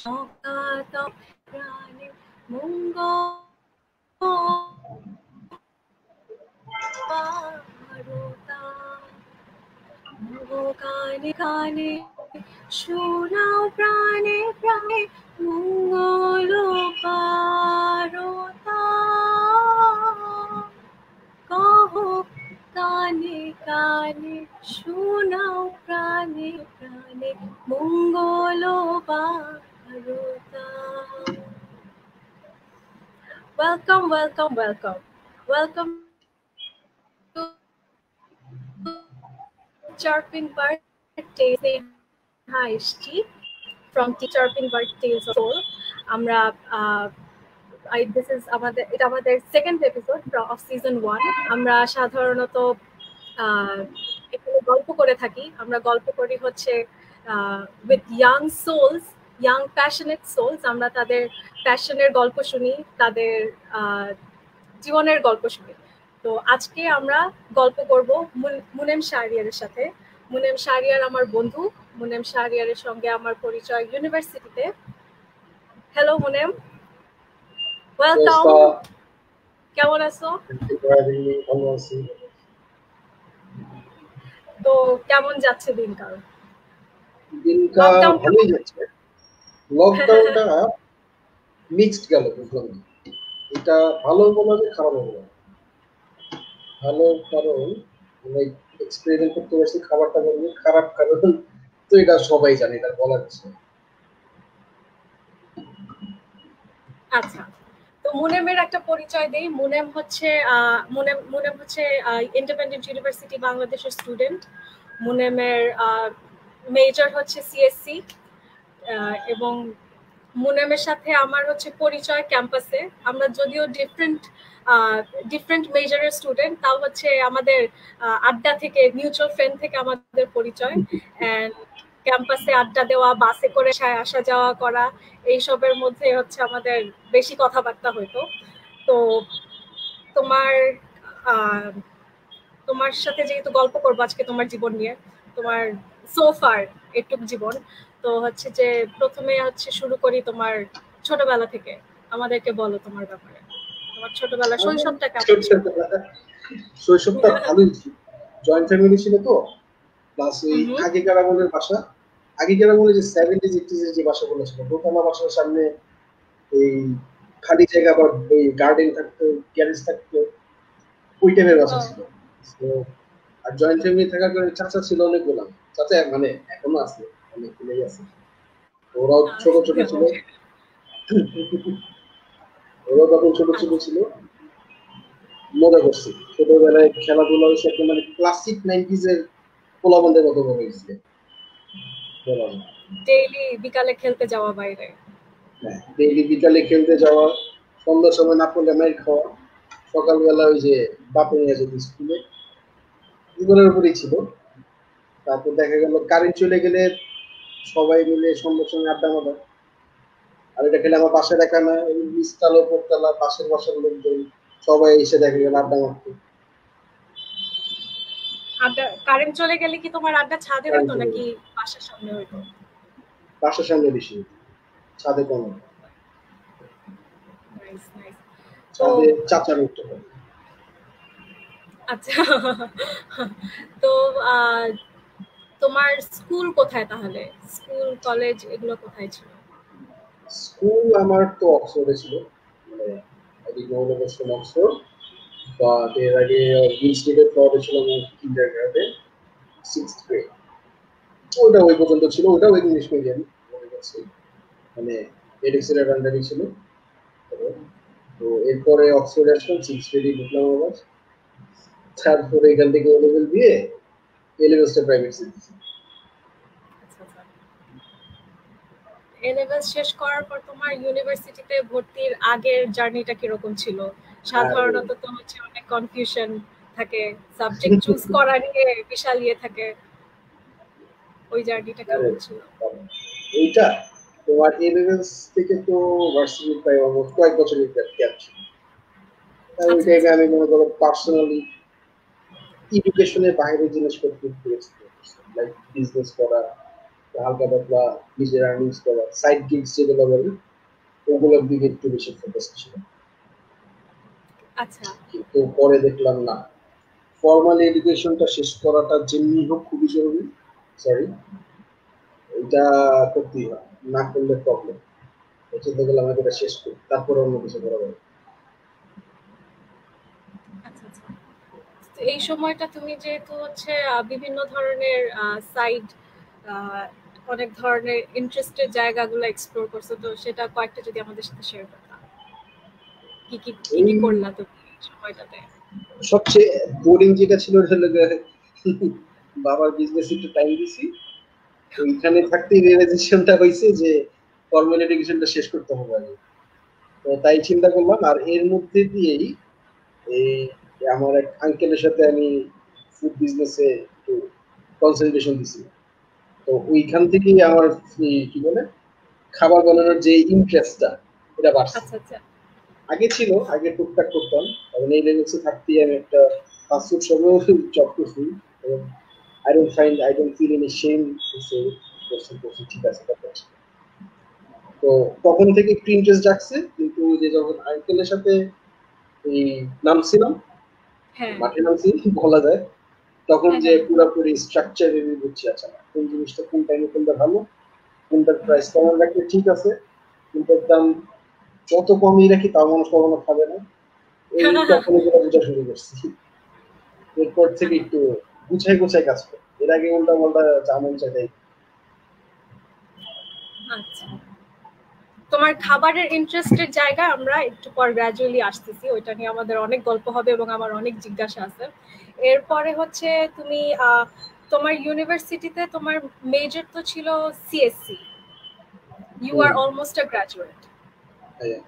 অকাতরে প্রাণে মঙ্গলবারতা কানে কানে শোনাও প্রাণে প্রাণে মঙ্গলবারতা কহ কানে কানে শোনাও প্রাণে প্রাণে মঙ্গলবারতা। Welcome, welcome, welcome. Welcome to Chirping Bird Tales Neha Ishchi from Chirping Bird Tales of Soul. আমরা this is আমাদের সেকেন্ড এপিসোড অফ সিজন 1। আমরা সাধারণত এখানে গল্প করে থাকি। আমরা গল্প করি হচ্ছে with young souls, young passionate souls. আমরা তাদের প্যাশনের গল্প শুনি, তাদের জীবনের গল্প শুনি। তো আজকে আমরা গল্প করব মুনেম শাহরিয়ারের সাথে। মুনেম শাহরিয়ার আমার বন্ধু। মুনেম শাহরিয়ারের সঙ্গে আমার পরিচয় ইউনিভার্সিটিতে। Hello Munem, welcome. কেমন আছো? ভালো আছি। তো কেমন যাচ্ছে দিনকাল? দিনকাল ভালোই যাচ্ছে। লকডাউনটা মিক্সড গেল, বুঝলাম না এটা ভালো বলা যে খারাপ বলা। ভালো কারণ মানে এক্সপেরিমেন্ট করতে পারছি খাবারটা বলবো, খারাপ কারণ তো এটা সবাই জানে, এটা বলার কিছু। আচ্ছা, তো মুনেমের একটা পরিচয় দেই। মুনেম হচ্ছে ইন্ডিপেন্ডেন্ট ইউনিভার্সিটি বাংলাদেশের স্টুডেন্ট। মুনেমের মেজর হচ্ছে সিএসসি এবং মুনেমের সাথে আমার হচ্ছে পরিচয় ক্যাম্পাসে। আমরা যদিও ডিফারেন্ট মেজরের স্টুডেন্ট, তাও হচ্ছে আমাদের আড্ডা থেকে, মিউচুয়াল ফ্রেন্ড থেকে আমাদের পরিচয়। অ্যান্ড ক্যাম্পাসে আড্ডা দেওয়া, বাসে করে আসা যাওয়া করা, এইসবের মধ্যে হচ্ছে আমাদের বেশি কথাবার্তা হইতো। তো তোমার সাথে যেহেতু গল্প করবো আজকে তোমার জীবন নিয়ে, তোমার সোফার একটুক জীবন, তো হচ্ছে যে প্রথমে হচ্ছে শুরু করি তোমার ছোটবেলা থেকে। আমাদেরকে বলো তোমার ব্যাপারে, তোমার ছোটবেলা, শৈশবটা কেমন ছিল? শৈশবটা ভালোই ছিল। জয়েন্ট ফ্যামিলি ছিল তো, প্লাস ওই আগেকার আমলের বাসা, আগেকার আমলে যে 70s 80s এর যে বাসাগুলো ছিল, দোতলা বাসার সামনে এই খালি জায়গা বা ওই গার্ডেন থাকতো, গ্যারেজ থাকতো, ওই টাইপের বাসা ছিল। আর জয়েন্ট ফ্যামিলি থাকার কারণে চাচা ছিল অনেকগুলো, চাচা মানে এখনো আছে, অনেকগুলোই আছে। ওরাও ছোট ছোট ছিল, ওরা তখন ছোট ছোট ছিল, মজা করছি ছোটবেলায়। খেলাধুলা হয়েছে একদম মানে ক্লাসিক 90s এর পোলাবন্ধের মতো হয়ে গেছে। ডেইলি বিকালে খেলতে যাওয়া বাইরে, হ্যাঁ ডেইলি বিকালে খেলতে যাওয়া, সন্ধ্যার সময় না পড়লে মাইর খাওয়া, সকালবেলা ওই যে বাপে নিয়ে যেত স্কুলে, এগুলোর উপরেই ছিল। তারপর দেখা গেল কারেন্ট চলে গেলে সবাই মিলে সন্ধ্যার সময় আড্ডা মারা। আর এটা খেলে আমার পাশে দেখা না, নিচতলা উপরতলা পাশের বাসার লোকজন সবাই এসে দেখা গেল আড্ডা মারত। আড্ডা কারেন্ট চলে গেলে কি তোমার আড্ডা ছাদে হতো নাকি বাসার সামনে হতো? বাসার সামনে বেশি, ছাদে কম। ছাদে চাচার উঠতে হয়। আচ্ছা, তো তোমার স্কুল কোথায় তাহলে? স্কুল কলেজ এগুলো কোথায় ছিল? স্কুল আমার তো অক্সফোর্ডে ছিল, মানে অক্সফোর্ড, বা এর আগে ইনস্টিটিউট ফ্লোরে ছিল আমার কিন্ডারগার্টেন 6th গ্রেড, ওটা ওই পর্যন্ত ছিল। ওটাও ইংলিশ মিডিয়াম, মানে এডিক্সের আন্ডারই ছিল। তো এরপরে অক্সফোর্ডে আসলাম, 6th গ্রেডে ঢুকলাম আবার। তারপরে এখান থেকে ও লেভেল দিয়ে এলেভেলসটা প্রাইভেট স্কুল। এ-লেভেল শেষ করার পর তোমার ইউনিভার্সিটিতে ভর্তির আগের জার্নিটা কিরকম ছিল? সাধারণত তো হচ্ছে অনেক কনফিউশন থাকে, সাবজেক্ট চুজ করা নিয়ে বিশাল ইয়ে থাকে। ওই জার্নিটা কেমন ছিল? এইটা তোমার এ-লেভেলস থেকে তো ভার্সিটি প্রায় অলমোস্ট কয়েক বছরের গ্যাপ ছিল। ওই টাইমে আমি মনে করো পার্সোনালি এডুকেশনের বাইরে জিনিস করতে পেরেছি, লাইক বিজনেস করা, হালকা পাতলা নিজের আর্নিংস করা, সাইড গিগস যেগুলো বলি, ওগুলোর দিকে একটু বেশি ফোকাস ছিল। আচ্ছা কিন্তু পরে দেখলাম না, ফর্মাল এডুকেশনটা শেষ করাটা যেমনি হোক খুবই জরুরি। সরি, এটা করতেই হয়, না করলে প্রবলেম। চিন্তা করলাম আমি এটা শেষ করি, তারপরে অন্য কিছু করা যাবে। আচ্ছা আচ্ছা। তো এই সময়টা তুমি যেহেতু হচ্ছে বিভিন্ন ধরনের সাইড অনেক ধরনের ইন্টারেস্টের জায়গাগুলো এক্সপ্লোর করছো, তো সেটা কয়েকটা যদি আমাদের সাথে শেয়ার করতাম, কি কি কি এই কি করলা তুমি এই সময়টাতে? সবচেয়ে বোরিং যেটা ছিল ওটা হলো বাবার বিজনেস একটু টাইম দিছি, ওইখানে থাকতেই রিয়েলাইজেশনটা হয়েছে যে ফর্মাল এডুকেশনটা শেষ করতে হবে আগে। তো তাই চিন্তা করলাম, আর এর মধ্যে দিয়েই এই আমার এক আঙ্কেলের সাথে আমি ফুড বিজনেসে একটু কনসেন্ট্রেশন দিছি। তো ওইখান থেকেই আমার কি বলে খাবার বানানোর যে ইন্টারেস্টটা এটা বাড়ছে। আচ্ছা আচ্ছা। আগে ছিল, আগে টুকটাক করতাম, এখন এই লেভেলসে থাকতেই আমি একটা ফাস্টফুড শপেও জব করছি। I don't feel any shame to say করছি ঠিক আছে এটা করছি। তো তখন থেকে একটু ইন্টারেস্ট জাগছে, কিন্তু যে যখন আঙ্কেলের সাথে এই নামছিলাম, হ্যাঁ মাঠে নামছি বলা যায়, তখন হ্যাঁ যে হ্যাঁ। পুরোপুরি স্ট্রাকচার রিভিউ করছি, আচ্ছা না কোন জিনিসটা কোন টাইমে কোনটা ভালো, কোনটার প্রাইস কেমন রাখলে ঠিক আছে, কোনটার দাম যত কমই রাখি তাও মানুষ কখনো খাবে না, এই তখন এগুলো বোঝা শুরু করছি। এরপর থেকে একটু গুছাই গুছাই কাজ করি, এর আগে উল্টা পাল্টা যা মন চাই তাই। আচ্ছা, তোমার খাবারের ইন্টারেস্টের জায়গা আমরা একটু পর গ্র্যাজুয়ালি আসতেছি, ওইটা নিয়ে আমাদের অনেক গল্প হবে এবং আমার অনেক জিজ্ঞাসা আছে। এরপরে হচ্ছে তুমি তোমার ইউনিভার্সিটিতে তোমার মেজর তো ছিল CSC, you are almost a graduate. হ্যাঁ,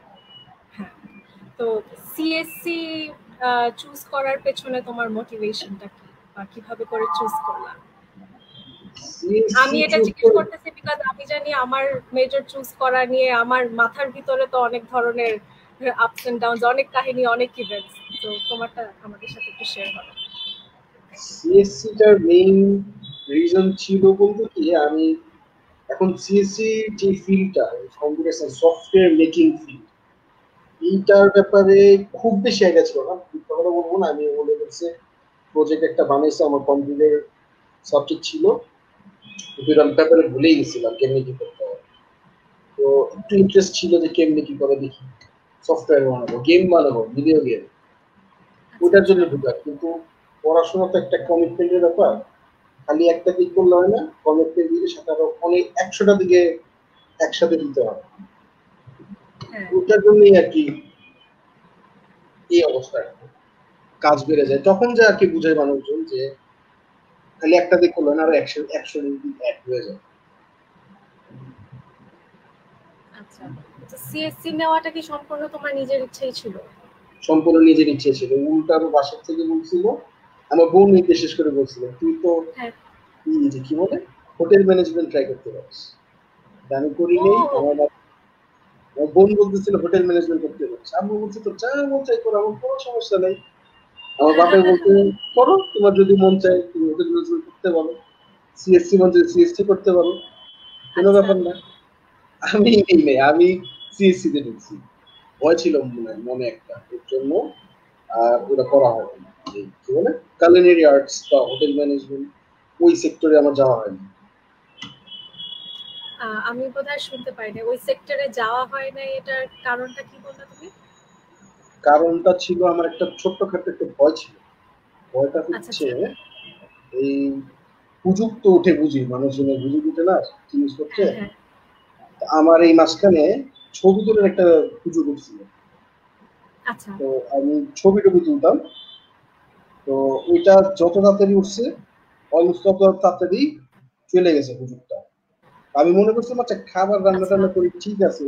হ্যাঁ, তো সিএসসি চুজ করার পেছনে তোমার মোটিভেশনটা কি, বা কিভাবে করে চুজ করলা? আমি সিএসসি এটা চুজ জিজ্ঞেস করে করতেছি বিকজ আমি জানি আমার মেজর চুজ করা নিয়ে আমার মাথার ভিতরে তো অনেক ধরনের আপস এন্ড ডাউনস, অনেক কাহিনী, অনেক ইভেন্টস। তো তোমারটা আমাদের সাথে একটু শেয়ার করো। সিএসসিটার মেইন রিজন ছিল বলতে কি, আমি এখন সিএসসি যে ফিল্ডটা computer science software making field, এইটার ব্যাপারে খুব বেশি আইডিয়া ছিল না। কথা বলবো না, আমি ওদের কাছে প্রজেক্ট একটা বানাইছি, আমার কম্পিউটার সাবজেক্ট ছিল, কিন্তু আমি ব্যাপারে ভুলেই গেছিলাম কেমনি কি করতে হবে। তো একটু ইন্টারেস্ট ছিল যে কেমনি কি করে দেখি, সফটওয়্যার বানাবো, গেম বানাবো, ভিডিও গেম, আচ্ছা ওটার আচ্ছা। জন্য ঢুকা। কিন্তু পড়াশোনা তো একটা কমিটমেন্টের ব্যাপার, খালি একটা দিক করলে হয় না, কমিটমেন্ট দিলে সাথে আরো অনেক 100টা দিকে একসাথে দিতে হয়। হ্যাঁ ওটার জন্যই আর কি এই অবস্থা, কাজ বেড়ে যায় তখন, যে আর কি বুঝায় মানুষজন যে খালি একটা দিক করলে না, আরো 100 দিক অ্যাড হয়ে যায়। আচ্ছা। তো সিএসসি নেওয়াটা কি সম্পূর্ণ তোমার নিজের ইচ্ছেই ছিল? সম্পূর্ণ নিজের ইচ্ছে ছিল, উল্টা আরো বাসার থেকে বলছিল, আমার বোন বিশেষ করে বলছিল তুই তো হ্যাঁ। কি বলে হোটেল ম্যানেজমেন্ট ট্রাই করতে পারিস। আমি করি ও নেই, আমার বোন বলতেছিল হোটেল ম্যানেজমেন্ট করতে পারিস, আমি বলছি তো যা মন চাই করো, আমার কোনো সমস্যা নেই। আমার বাবাই বলতে করো, তোমার যদি মন চায় তুমি হোটেল ম্যানেজমেন্ট করতে পারো, সিএসসি মন চাই সিএসসি করতে পারো, কোনো আচ্ছা ব্যাপার না। আমি নেই, আমি সিএসসি তে ঢুকছি, ভয় ছিল মনে একটা, এর জন্য আর ওটা করা হয় না। কি বলে কালিনারি আর্টস বা হোটেল ম্যানেজমেন্ট, ওই সেক্টরে আমার যাওয়া হয়নি। আমি বোধহয় শুনতে পাইনি, ওই সেক্টরে যাওয়া হয় না, এটার কারণটা কি বললা তুমি? কারণটা ছিল আমার একটা ছোট্টখাটো একটা ভয় ছিল। ভয়টা আচ্ছা হচ্ছে আচ্ছা। এই হুজুগ তো উঠে বুঝি, মানুষজনের হুজুগ উঠে না জিনিস করছে। হ্যাঁ হ্যাঁ। আমার এই মাঝখানে ছবি তোলার একটা হুজুগ উঠছিল, আচ্ছা তো আমি ছবি টবি তুলতাম। তো ওইটা যত তাড়াতাড়ি উঠছে, অলমোস্ট তত তাড়াতাড়ি চলে গেছে হুজুগটা। আমি মনে করছিলাম আচ্ছা খাবার রান্না আচ্ছা। টান্না করি ঠিক আছে,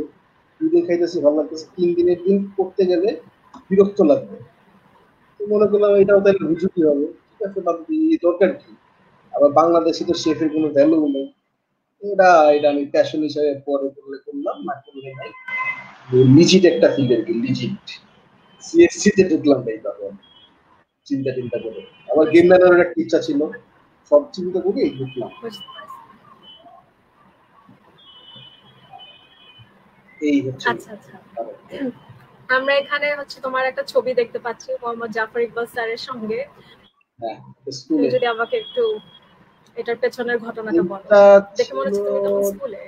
2 দিন খাইতেছি ভালো লাগতেছে, 3 দিনের দিন করতে গেলে বিরক্ত লাগবে। তো মনে করলাম এটাও তাহলে হুজুগই হবে, ঠিক আছে বাদ দিই, দরকার কি। আবার বাংলাদেশে তো শেফের কোনো ভ্যালু নেই, এটা এটা আমি প্যাশন হিসেবে পরে করলে করলাম, না করলে নাই। লিজিট একটা ফিল্ড আর কি, লিজিট সিএসসি তে ঢুকলাম তাই, তখন চিন্তা টিন্তা করে আমার গেম বুঝতে বানানোর একটা ইচ্ছা ছিল, সব চিন্তা করে ঢুকলাম। বুঝতে পারছি। এই হচ্ছে আচ্ছা আচ্ছা। আমরা এখানে হচ্ছে তোমার একটা ছবি দেখতে পাচ্ছি মোহাম্মদ জাফর ইকবাল স্যারের সঙ্গে। হ্যাঁ তুমি স্কুলে যদি আমাকে একটু এটার পেছনের ঘটনাটা বলো। এটা দেখে মনে ছিল হচ্ছে তুমি তখন স্কুলে।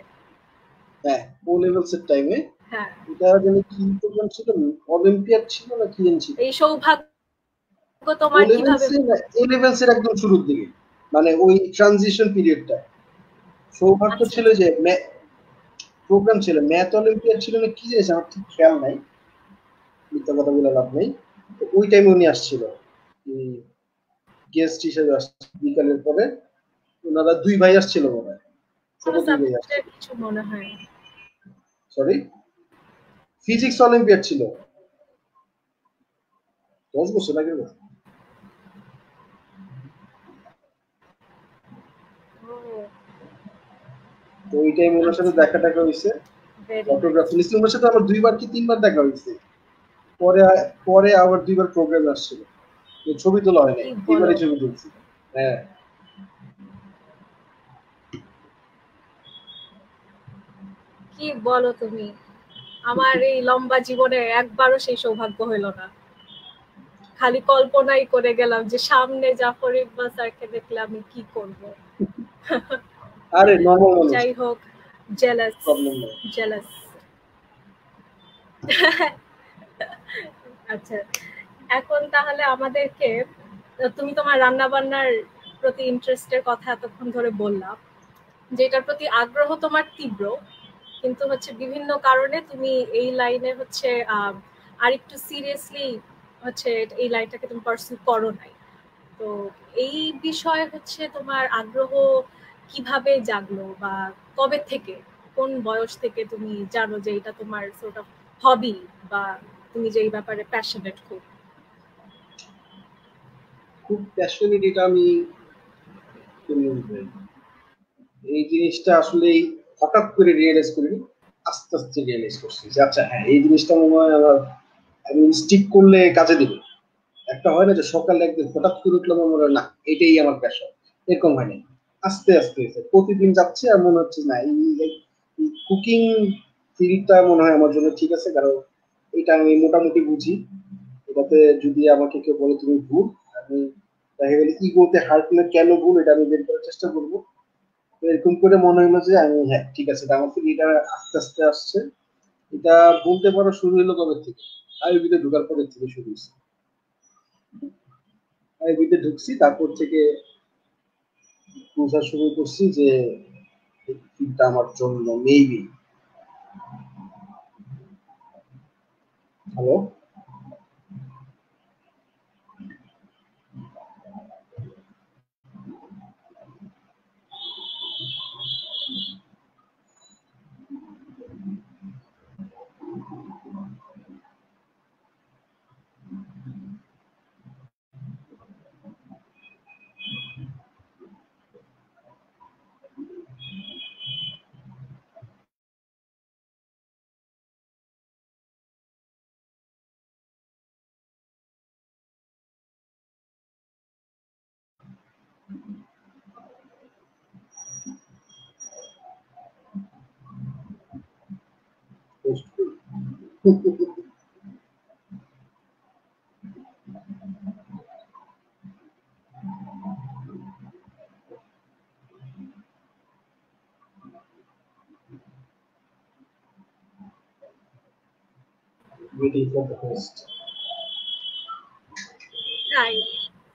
হ্যাঁ ও লেভেলস এর টাইমে হ্যাঁ, এটা জানি কি প্রোগ্রাম ছিল অলিম্পিয়াড ছিল না কি জানি ছিল এই সৌভাগ্য ও তোমার লেভেলস কিভাবে এর এ লেভেলস এর একদম শুরুর দিকে মানে ওই ট্রানজিশন পিরিয়ডটা সৌভাগ্য আচ্ছা ছিল আচ্ছা যে প্রোগ্রাম ছিল ম্যাথ অলিম্পিয়াড ছিল না কি জিনিস আমার ঠিক খেয়াল নাই মিথ্যা কথা বলে লাভ নেই তো ওই টাইমে উনি আসছিল গেস্ট হিসেবে আসছিল বিকালের পরে ওনারা দুই ভাই আসছিল মনে হয় ছোট কোনো দুই ভাই সাবজেক্টের আসছিল কিছু মনে হয়। সরি ফিজিক্স অলিম্পিয়াড ছিল 10 বছর আগের কথা ও তো ওই টাইম ওনার সাথে আচ্ছা, দেখা টাকা হয়েছে ভেরি অটোগ্রাফ নাইস। নিয়েছি ওনার সাথে আমার দুইবার কি তিনবার দেখা হয়েছে পরে পরে আবার দুইবার প্রোগ্রাম আসছিল ছবি তোলা হয় নাই কি বলো, এইবারই ছবি তুলছি হ্যাঁ কি বলো তুমি? আমার এই লম্বা জীবনে একবারও সেই সৌভাগ্য হইল না। খালি কল্পনাই করে গেলাম যে সামনে জাফর ইকবাল স্যারকে দেখলে আমি কি করব। আরে নর্মাল মানুষ যাই হোক, জেলাস, প্রবলেম নেই জেলাস। আচ্ছা, এখন তাহলে আমাদেরকে, তুমি তোমার রান্না বান্নার প্রতি ইন্টারেস্টের কথা এতক্ষণ ধরে বললাম, যেটার প্রতি আগ্রহ তোমার তীব্র, কিন্তু হচ্ছে বিভিন্ন কারণে তুমি এই লাইনে হচ্ছে আরেকটু সিরিয়াসলি হচ্ছে এই লাইনটাকে তুমি পার্সু করো নাই। তো এই বিষয়ে হচ্ছে তোমার আগ্রহ কিভাবে জাগলো, বা কবে থেকে, কোন বয়স থেকে তুমি জানো যে এটা তোমার সর্ট অফ হবি, বা তুমি যে এই ব্যাপারে প্যাশনেট খুব? খুব প্যাশনেট এটা আমি কেমনে বলবো? এই জিনিসটা আসলে হঠাৎ করে রিয়েলাইজ করিনি আস্তে আস্তে রিয়েলাইজ করছি যে আচ্ছা হ্যাঁ এই জিনিসটা মনে হয় আমার আমি স্টিক করলে কাজে দিবে একটা হয় না যে সকালে একদিন হঠাৎ করে উঠলাম মনে হয় না এটাই আমার প্যাশন এরকম হয় না আস্তে আস্তে হয়েছে প্রতিদিন যাচ্ছে আর মনে হচ্ছে না এই কুকিং ফিল্ডটা মনে হয় আমার জন্য ঠিক আছে কারণ এটা আমি মোটামুটি বুঝি এটাতে যদি আমাকে কেউ বলে তুমি ভুল আমি দেখা গেলে ইগোতে হার্ট না কেন ভুল এটা আমি বের করার চেষ্টা করবো তো এরকম করে মনে হলো যে আমি হ্যাঁ ঠিক আছে এটা আমার থেকে এটা আস্তে আস্তে আসছে এটা বলতে পারো শুরু হলো কবে থেকে আইবিতে ঢোকার পরের থেকে শুরু হয়েছে আইবিতে ঢুকছি তারপর থেকে বোঝা শুরু করছি যে এই ফিল্ডটা আমার জন্য maybe hello waiting for the host hi,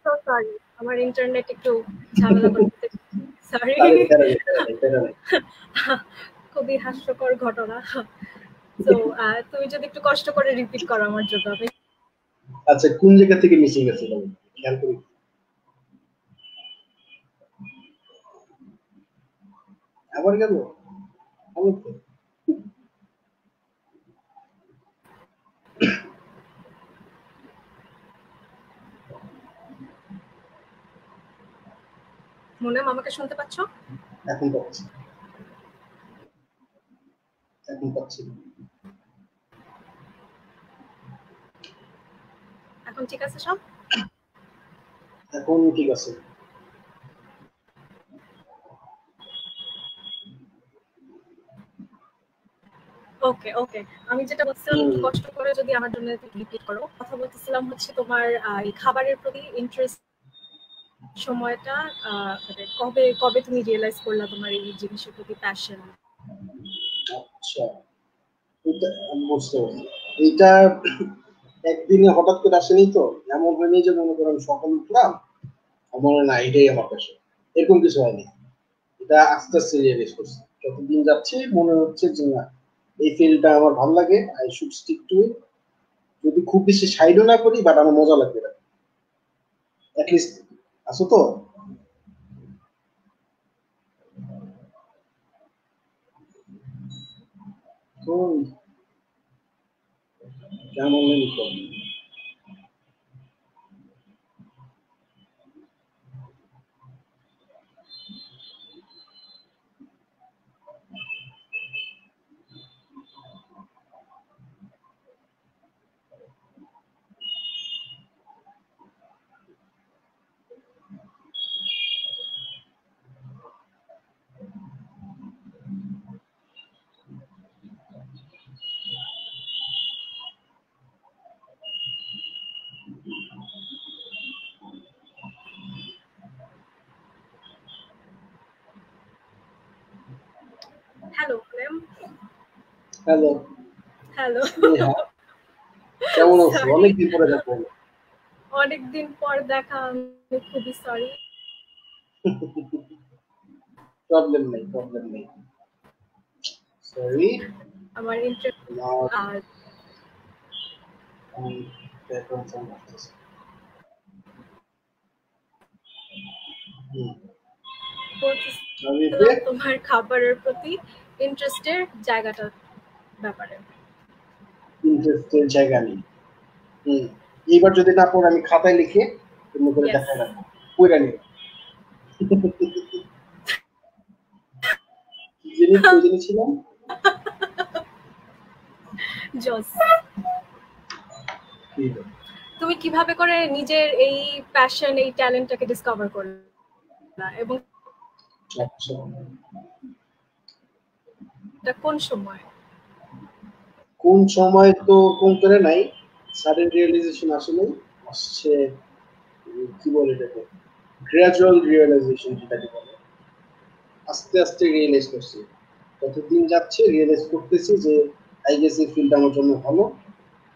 so sorry, আমার ইন্টারনেট একটু ঝামেলা করতেছে। সরি। আরে প্যারা নেই প্যারা নেই প্যারা নেই খুবই হাস্যকর ঘটনা। তো তুমি যদি একটু কষ্ট করে রিপিট করো আমার জন্য, আমি আচ্ছা কোন জায়গা থেকে মিসিং গেছে বলো খেয়াল করি আবার গেল আমার তো মনে হয় আমাকে শুনতে পাচ্ছ? এখন পাচ্ছি এখন পাচ্ছি এখন ঠিক আছে সব? এখন ঠিক আছে ওকে ওকে আমি যেটা বলছিলাম একটু কষ্ট করে যদি আমার জন্য রিপিট করো। কথা বলতেছিলাম হচ্ছে তোমার এই খাবারের প্রতি ইন্টারেস্ট সময়টা মানে কবে কবে তুমি রিয়েলাইজ করলা তোমার এই জিনিসের প্রতি প্যাশন? আচ্ছা, এটা আমি বুঝতে পারছি। এইটা একদিনে হঠাৎ করে আসেনি তো, এমন হয়নি যে মনে করেন সকালে উঠলাম আমার না এটাই আমার প্যাশন, এরকম কিছু হয়নি। এটা আস্তে আস্তে রিয়েলাইজ করছি, যতদিন যাচ্ছে মনে হচ্ছে যে না এই ফিল্ডটা আমার ভালো লাগে, আই শুড স্টিক টু ইট। যদি খুব বেশি সাইডও না করি বাট আমার মজা লাগবে, অ্যাটলিস্ট আছো তো। তো কেমন নিত hello ma'am. Hello hello. Sneha, কেমন আছো? সরি, অনেকদিন পরে দেখা হলো। অনেকদিন পর দেখা, আমি খুবই সরি। প্রবলেম নেই, প্রবলেম নেই, সরি। আমার ইন্টারেস্ট ব্যাকগ্রাউন্ড সাউন্ড আসতেছে। বলতেছিলাম তোমার খাবারের প্রতি ইন্টারেস্টের জায়গাটার ব্যাপারে। ইন্টারেস্টের জায়গা নেই। এইবার যদি না পড়ে আমি খাতায় লিখে অন্য করে Yes. দেখায় রাখবো, পড়ে নিও। কি জিনিস, কোন জিনিস ছিলাম? জোস। তুমি কিভাবে করে নিজের এই প্যাশন, এই ট্যালেন্টটাকে ডিসকভার করলা এবং আচ্ছা, এটা কোন সময়? কোন সময় তো কোন করে নাই, সাডেন রিয়েলাইজেশন আসলে আসছে। কি বলে এটাকে, গ্রাজুয়াল রিয়েলাইজেশন যেটাকে বলে, আস্তে আস্তে রিয়েলাইজ করছি। যতদিন যাচ্ছে রিয়েলাইজ করতেছি যে আই গেস এই ফিল্ডটা আমার জন্য ভালো,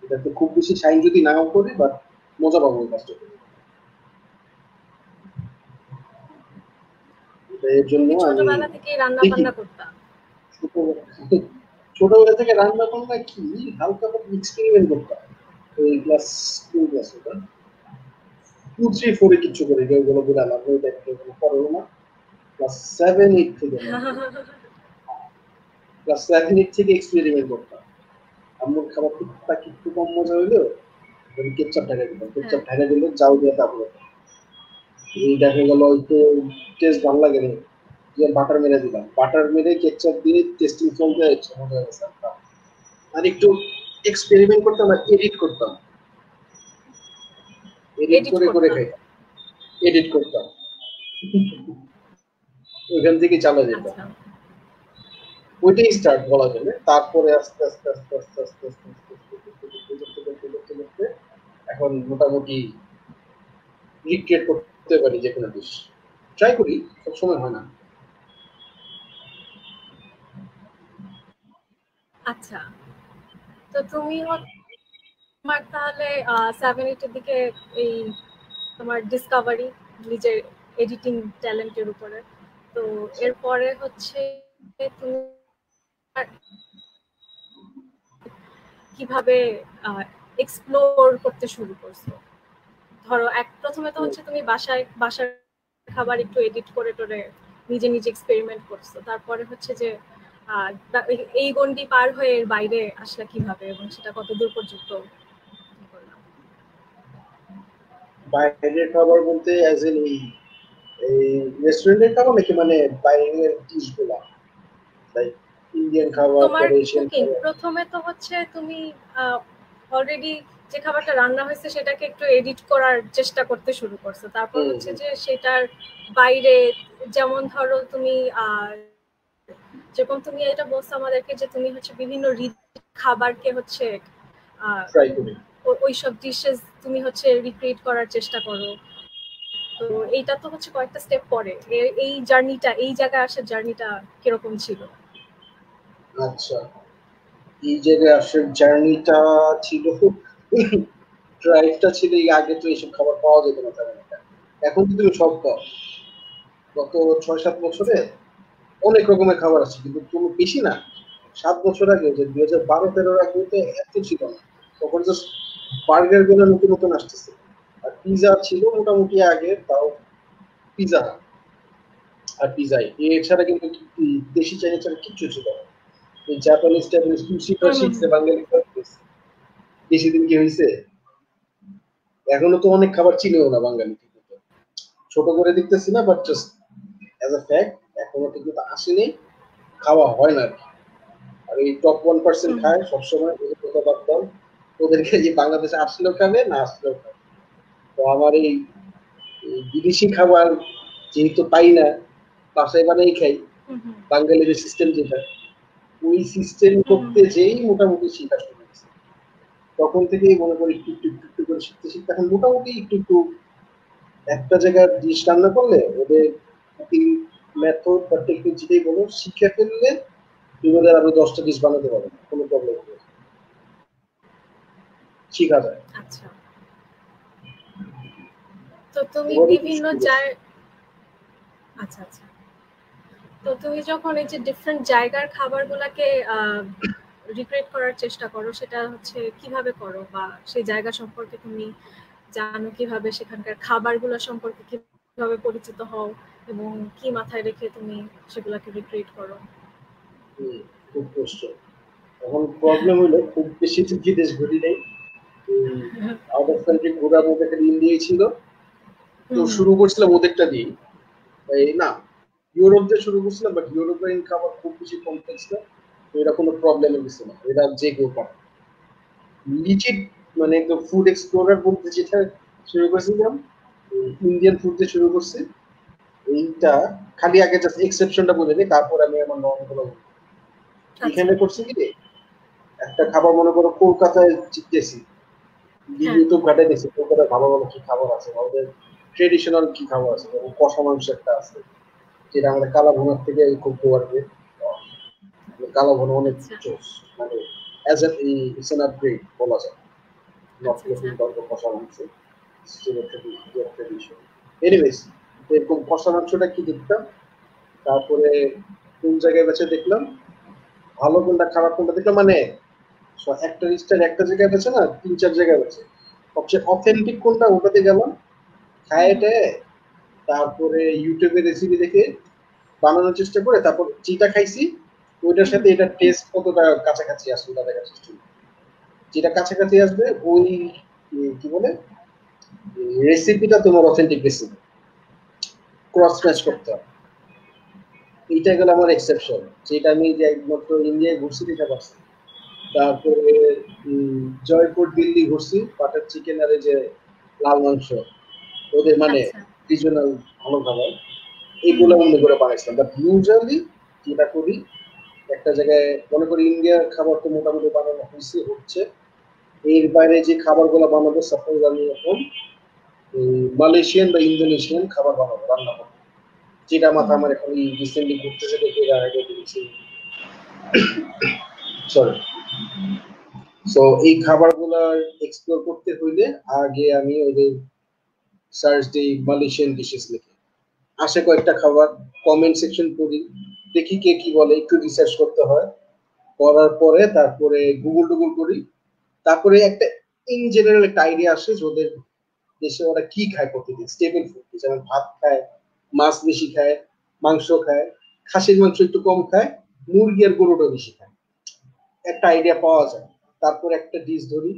এটাতে খুব বেশি সাইন যদি নাও করি বাট মজা পাবো এই কাজটা করে। এর তুমি জন্য কি আমি ছোটবেলা থেকে রান্না দেখি বান্না করতা? ছোটবেলা থেকে রান্না বান্না কি হালকা পাতলা এক্সপেরিমেন্ট করতাম। ওই ক্লাস কোন ক্লাস ওটা, 2, 3, 4 কিছু করে যেগুলো বুঝালাম ওই টাইপের করবো না। ক্লাস 7, 8 থেকে ক্লাস 7, 8 থেকে এক্সপেরিমেন্ট করতাম। আম্মুর খাবার টুকটাক একটু কম মজা হইলেও কেচাপ ঢাকা দিতাম, কেচাপ ঢাকা দিলে চাউ দিয়ে তারপরে এই দেখা গেল একটু টেস্ট ভালো লাগে না, যে বাটার মেরে দিলাম, বাটার মেরে কেচাপ দিয়ে টেস্টিং সল্ট দিয়ে মজা হয়ে গেছে। আর একটু এক্সপেরিমেন্ট করতাম আর এডিট করতাম, এডিট করে করে খাইতাম, এডিট করতাম, ওইখান থেকে চালা যেত। ওইটাই স্টার্ট বলা যাবে। তারপরে আস্তে আস্তে আস্তে আস্তে আস্তে আস্তে আস্তে এখন মোটামুটি রিক্রিয়েট করতে পারি যে কোনো ডিশ, ট্রাই করি, সবসময় হয় না। আচ্ছা, তো তুমি তোমার তাহলে 7, 8 এর দিকে এই তোমার ডিসকভারি নিজের এডিটিং ট্যালেন্টের উপরে, তো এরপরে হচ্ছে তুমি কিভাবে এক্সপ্লোর করতে শুরু করছো? ধরো প্রথমে তো হচ্ছে তুমি বাসার খাবার একটু এডিট করে টোরে নিজে নিজে এক্সপেরিমেন্ট করছো, তারপরে হচ্ছে যে এই গন্ডি পার হয়ে এর বাইরে আসলা কিভাবে এবং সেটা কত দূর পর্যন্ত? বাইরের খাবার বলতে অ্যাজ এন এই রেস্টুরেন্টের খাবার নাকি মানে বাইরের ডিশগুলা, লাইক ইন্ডিয়ান খাবার, তোমার এশিয়ান কুকিং খাবার? প্রথমে তো হচ্ছে তুমি অলরেডি যে খাবারটা রান্না হয়েছে সেটাকে একটু এডিট করার চেষ্টা করতে শুরু করছো, তারপর হচ্ছে যে সেটার বাইরে যেমন ধরো তুমি যেরকম তুমি এটা বলছো আমাদেরকে যে তুমি হচ্ছে বিভিন্ন খাবারকে হচ্ছে ট্রাই করি। ওইসব ডিশেস তুমি হচ্ছে রিক্রিয়েট করার চেষ্টা করো। তো এইটা তো হচ্ছে কয়েকটা স্টেপ পরে। এই জার্নিটা, এই জায়গায় আসার জার্নিটা কিরকম ছিল? আচ্ছা, এই জায়গায় আসার জার্নিটা ছিল, ড্রাইভটা ছিল, এই আগে তো এইসব খাবার পাওয়া যেত না তেমন একটা। এখন তো তুমি সব পাও। গত 6-7 বছরে আচ্ছা। অনেক রকমের খাবার আছে, কিন্তু তুমি বেশি না। 7 বছর আগে, যে 2012-13 আগে তো এত ছিল না। তখন জাস্ট বার্গার গুলো নতুন নতুন আসতেছে। আর পিজা ছিল মোটামুটি আগে, তাও পিজা আর পিজাই, এছাড়া কিন্তু দেশি চাইনিজ ছাড়া কিচ্ছু ছিল না। এই জাপানিজ টাইপের সুশিটা শিখছে বাঙালি, বেশি দিন কি হয়েছে? এখনো তো অনেক খাবার চিনেও না বাঙালি ঠিক মতো। ছোট করে দেখতেছি না, but just as a fact এখনো ঠিক মতো আসেনি, খাওয়া হয় না আর কি। আর এই টপ 1% খায় সবসময়, ওদের কথা বাদ দাও। ওদেরকে যে বাংলাদেশে আসলেও খাবে, না আসলেও খাবে। তো আমার এই বিদেশি খাবার যেহেতু পাই না, বাসায় বানাই খাই, বাঙালির সিস্টেম যেটা, ওই সিস্টেম করতে যেই মোটামুটি শেখা শুরু হয়েছে। তখন থেকেই মনে করি একটু একটু একটু একটু করে শিখতে শিখতে এখন মোটামুটি একটু একটু একটা জায়গায় ডিশ রান্না করলে ওদের কুকিং মেথড বা টেকনিক যেটাই বলো শিখে ফেললে তুমি ওদের আরো 10টা ডিশ বানাতে পারবে, কোনো প্রবলেম নেই, শিখা যায়। আচ্ছা, তো তুমি ওভাবে কি বিভিন্ন শুরু করছি। আচ্ছা আচ্ছা, তো তুমি যখন এই যে ডিফারেন্ট জায়গার খাবারগুলোকে রিক্রিয়েট করার চেষ্টা করো, সেটা হচ্ছে কিভাবে করো, বা সেই জায়গা সম্পর্কে তুমি জানো কিভাবে, সেখানকার খাবারগুলো সম্পর্কে কিভাবে পরিচিত হও, এবং কি মাথায় রেখে তুমি সেগুলোকে রিক্রিয়েট করো? খুব কষ্ট। এখন প্রবলেম হলো খুব বেশি তো বিদেশ ঘুরি নাই, আউট অফ কান্ট্রি ঘোরার মধ্যে খালি ইন্ডিয়াই ছিল। তো শুরু করছিলাম ওদেরটা দিয়ে, এই না ইউরোপ দিয়ে শুরু করছিলাম, বাট ইউরোপিয়ান খাবার খুব বেশি কমপ্লেক্স না, তো এটা কোনো প্রবলেমের কিছু না, এটা যে কেউ পারে। লিজিট মানে একদম ফুড এক্সপ্লোরার বলতে যেটা শুরু করেছিলাম, ইন্ডিয়ান ফুড দিয়ে শুরু করছি। এইটা খালি আগে জাস্ট এক্সেপশনটা বলে দিই, তারপর আমি আমার নর্ম গুলো বলবো। আচ্ছা। এখানে করছি কি, একটা খাবার মনে করো কলকাতায় জিতেছি, হ্যাঁ। ইউটিউব ঘাটাই দেখছি কলকাতায় ভালো ভালো কি খাবার আছে, ওদের ট্রেডিশনাল কি খাবার আছে, যেমন কষা মাংস একটা আছে, যেটা আমাদের কালা ভুনার থেকে করতে পারবে। কালা ভুনা অনেক আচ্ছা জোস, মানে as an it's an upgrade বলা যায়। নর্থ আচ্ছা আচ্ছা। লোকিং তর্ক কষা মাংস, ট্রেডিশন। এনিওয়েজ, এরকম কষা মাংসটা কি দেখতাম, তারপরে কোন জায়গায় বেছে দেখলাম, ভালো কোনটা খারাপ কোনটা দেখলাম, মানে একটা রিস্টার একটা জায়গায় বেছে না, 3-4 জায়গায় বেছে সবচেয়ে অথেন্টিক কোনটা ওটাতে গেলাম, খায়েটে, তারপরে ইউটিউবে রেসিপি দেখে বানানোর চেষ্টা করে, তারপর যেটা খাইছি ওইটার সাথে এটা টেস্ট কতটা কাছাকাছি আসবে ওটা দেখার চেষ্টা করি। যেটা কাছাকাছি আসবে ওই কি বলে রেসিপিটা তোমার অথেন্টিক রেসিপি, ক্রস ম্যাচ আচ্ছা। করতে হবে। এইটা গেল আমার এক্সেপশন, যেটা আমি যে একমাত্র ইন্ডিয়ায় ঘুরছি দিতে পারছি। তারপরে জয়পুর দিল্লি ঘুরছি, বাটার চিকেন আর এই যে লাল মাংস, ওদের মানে আচ্ছা। রিজনাল ভালো খাবার, এগুলো মনে করে বানাইছিলাম। বাট ইউজুয়ালি যেটা করি, একটা জায়গায় মনে করি ইন্ডিয়ার খাবার তো মোটামুটি বানানো হচ্ছে, এর বাইরে যে খাবারগুলো বানাবো, সাপোজ আমি এখন মালয়েশিয়ান বা ইন্দোনেশিয়ান খাবার বানাবো, রান্না করবো, যেটা মাথা আমার এখন রিসেন্টলি ঘুরতেছে দেখে এর আগে দিয়েছি। সরি। সো এই খাবারগুলো এক্সপ্লোর করতে হইলে আগে আমি ওদের সার্চ দিই মালয়েশিয়ান ডিশেস লিখে, আসে কয়েকটা খাবার, কমেন্ট সেকশন পড়ি, দেখি কে কি বলে, একটু রিসার্চ করতে হয়, করার পরে তারপরে গুগল টুগল করি, তারপরে একটা ইন জেনারেল একটা আইডিয়া আসে যে ওদের দেশে ওরা কি খায় প্রতিদিন, স্টেবল ফুড, যেমন ভাত খায়, মাছ বেশি খায়, মাংস খায়, খাসির মাংস একটু কম খায়, মুরগি আর গরুটা বেশি খায়, একটা আইডিয়া পাওয়া যায়। তারপর একটা ডিশ ধরি,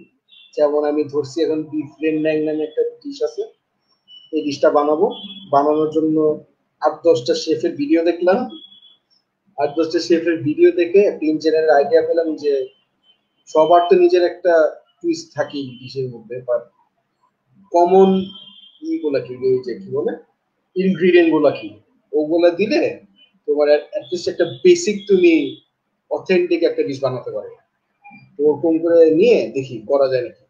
যেমন আমি ধরছি এখন বিফ রেন্ডাং নামে একটা ডিশ আছে, এই ডিশটা বানাবো। বানানোর জন্য 8-10টা শেফের ভিডিও দেখলাম, 8-10টা শেফের ভিডিও দেখে একটা ইন জেনারেল আইডিয়া পেলাম যে সবার তো নিজের একটা টুইস্ট থাকেই ডিশের মধ্যে, বাট কমন ইগুলা কি, এই যে কি বলে ইনগ্রিডিয়েন্ট গুলা কি, ওগুলা দিলে তোমার অ্যাটলিস্ট একটা বেসিক তুমি অথেন্টিক একটা ডিশ বানাতে পারো। ওরকম করে নিয়ে দেখি করা যায় নাকি।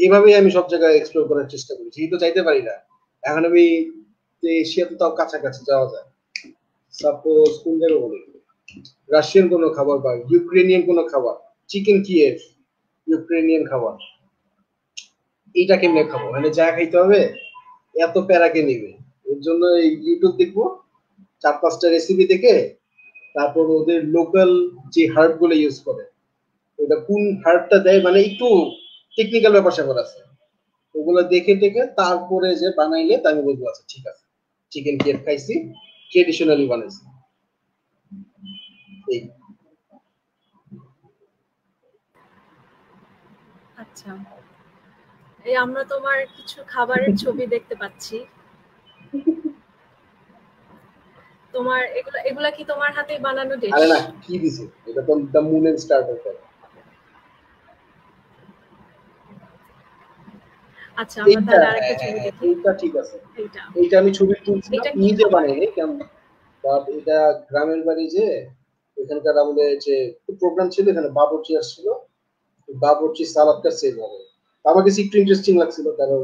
এভাবেই আমি সব জায়গায় এক্সপ্লোর করার চেষ্টা করি, যেহেতু চাইতে পারি না এখন আমি, এশিয়াতে তাও কাছাকাছি যাওয়া যায়। সাপোজ কোন জায়গায় বলি, রাশিয়ান কোনো খাবার বা ইউক্রেনিয়ান কোনো খাবার, চিকেন কিয়েভ ইউক্রেনিয়ান খাবার, এইটা কেমনে খাবো, মানে যা খাইতে হবে এত প্যারাকে নিবে। এর জন্য ইউটিউব দেখবো, 4-5টা রেসিপি দেখে, তারপর ওদের লোকাল যে হার্ব গুলো ইউজ করে, ওটা কোন হার্বটা দেয়, মানে একটু টেকনিক্যাল ব্যাপার স্যাপার আছে, ওগুলো দেখে টেকে তারপরে যে বানাইলে তা আমি বলবো আচ্ছা ঠিক আছে, চিকেন কিয়েভ খাইছি, ট্রেডিশনালি বানাইছি। এই আচ্ছা, এই আমরা তোমার কিছু খাবারের ছবি দেখতে পাচ্ছি। তোমার এগুলা কি তোমার হাতেই বানানো ডিশ? আরে না, কি দিছে এটা, তো দ্য মুন এন্ড স্টার টাইপের। আচ্ছা, আমরা এইটা তাহলে আরেকটা ছবি দেখি। এইটা ঠিক আছে, এইটা এইটা আমি ছবি তুলছিলাম, এটা কি নিজে খাবার? বানাইনি কেমন, বাট এটা গ্রামের বাড়ি, যে এখানকার আমাদের যে প্রোগ্রাম ছিল, এখানে বাবুর্চি আসছিল, বাবুর্চি সালাদটা সেভ হবে। আমার কাছে একটু ইন্টারেস্টিং লাগছিল, কারণ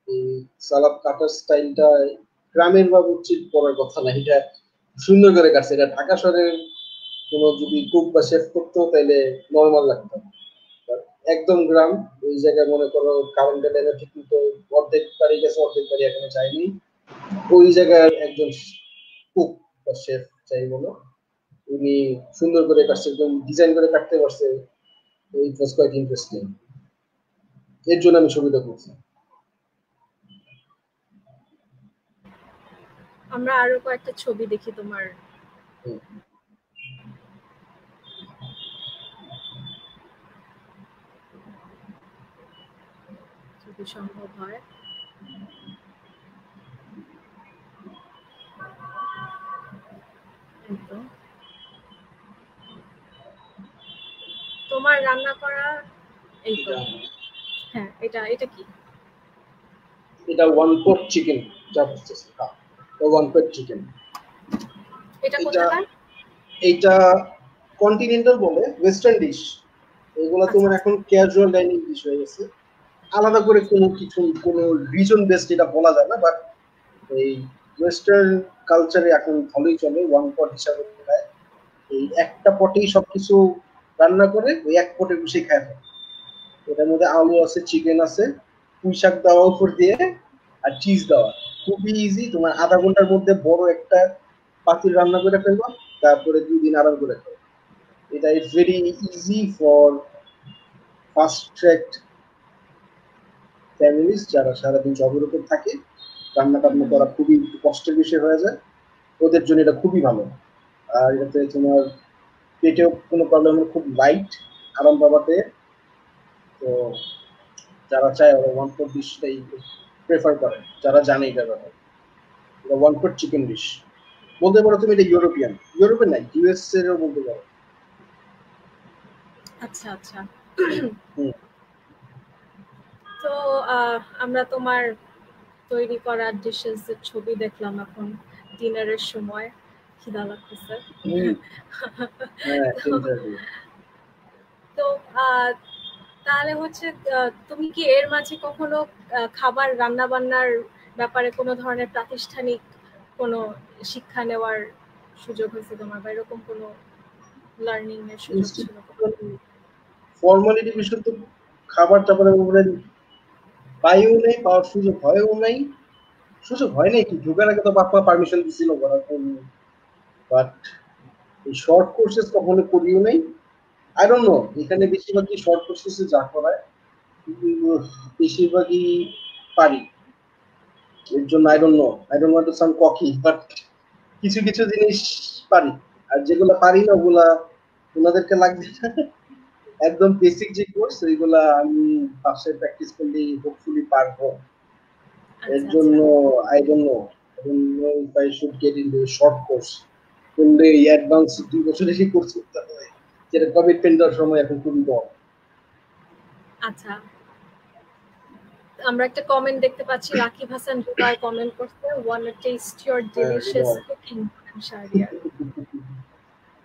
এই সালাদ কাটার স্টাইলটা গ্রামের বাবুর্চির পড়ার কথা না, এটা সুন্দর করে কাটছে। এটা ঢাকা শহরের কোনো যদি কুক বা শেফ করতো তাহলে নর্মাল লাগতো, একদম গ্রাম। ওই জায়গায় মনে করো কারেন্টের লাইনে ঠিক মতো অর্ধেক বাড়ি গেছে, অর্ধেক বাড়ি এখনো যায়নি, ওই জায়গায় একজন কুক বা শেফ যাই বলো, উনি সুন্দর করে কাটছে, একদম ডিজাইন করে কাটতে পারছে। ইট ওয়াজ কোয়াইট ইন্টারেস্টিং, এর জন্য আমি ছবিটা করছি। আমরা আরো কয়েকটা ছবি দেখি তোমার। যদি সম্ভব হয়। একদম তোমার রান্না করা, এই তো, হ্যাঁ, এটা কি? এটা ওয়ান পট চিকেন, যা বুঝতেছি, হ্যাঁ, ওয়ান পট চিকেন। এটা কোথাকার? এইটা কন্টিনেন্টাল বলে, ওয়েস্টার্ন ডিশ। এগুলো আচ্ছা তোমার এখন ক্যাজুয়াল ডাইনিং ডিশ হয়ে গেছে, আলাদা করে কোনো কিছু, কোনো রিজন বেসড এটা বলা যায় না, বাট এই ওয়েস্টার্ন কালচারে এখন ভালোই চলে, ওয়ান পট হিসাবে খায়। এই একটা পটেই সবকিছু রান্না করে ওই এক পটে বসে খায় না। এটার মধ্যে আলু আছে, চিকেন আছে, পুঁই শাক দেওয়া উপর দিয়ে, আর চিজ দেওয়া, খুবই ইজি। তোমার আধা ঘন্টার মধ্যে বড় একটা পাতিল রান্না করে ফেলবা, তারপরে 2 দিন আরাম করে খাও। এটা is very easy for fast track families, যারা সারাদিন জবের উপর থাকে, রান্না টান্না করা খুবই কষ্টের বিষয় হয়ে যায়, ওদের জন্য এটা খুবই ভালো। আর এটাতে তোমার পেটেও কোনো প্রবলেম নেই, খুব লাইট, আরাম পাবাতে। তো যারা চায় ওরা ওয়ান পট ডিশটাই প্রেফার করে, যারা জানে এটা ব্যাপারে। এটা ওয়ান পট চিকেন ডিশ বলতে পারো তুমি, এটা ইউরোপিয়ান না, ইউএস এরও বলতে পারো। আচ্ছা আচ্ছা। হুম। তো আমরা তোমার তৈরি করা ডিশেস এর ছবি দেখলাম, এখন ডিনারের সময় খিদা লাগতেছে। হ্যাঁ, তো তাহলে হচ্ছে তুমি কি এর মাঝে কখনো খাবার রান্না বান্নার ব্যাপারে কোনো ধরনের প্রাতিষ্ঠানিক কোনো শিক্ষা নেওয়ার সুযোগ হয়েছে তোমার, বা এরকম কোনো লার্নিং এর সুযোগ ছিল? ফর্মালিটি বিষয় তো খাবার টাবারের উপরে পাইও নাই, পাওয়ার সুযোগ হয়ও নাই, সুযোগ হয় নাই কি, ঢোকার আগে তো বাপ্পা পারমিশন দিছিল করার জন্য, বাট এই শর্ট কোর্সেস কখনো করিও নাই। আই ডোন্ট নো, এখানে বেশিরভাগই শর্ট কোর্সেসে যা করায় বেশিরভাগই পারি। এর জন্য I don't want to sound cocky, but কিছু কিছু জিনিস পারি, আর যেগুলো পারি না ওগুলা ওনাদেরকে লাগবে না। একদম বেসিক যে কোর্স ওইগুলা আমি বাসায় প্র্যাকটিস করলে হোপফুলি পারবো। এর আচ্ছা জন্য আচ্ছা। I don't know, if I should get into short course, করলে অ্যাডভান্স 2 বছর এসে কোর্স করতে হবে, যেটা কমিটমেন্ট দেওয়ার সময় এখন খুবই কম। আচ্ছা, আমরা একটা কমেন্ট দেখতে পাচ্ছি, রাকিব হাসান জুবাই কমেন্ট করছে, want to taste your delicious cooking Shahriar.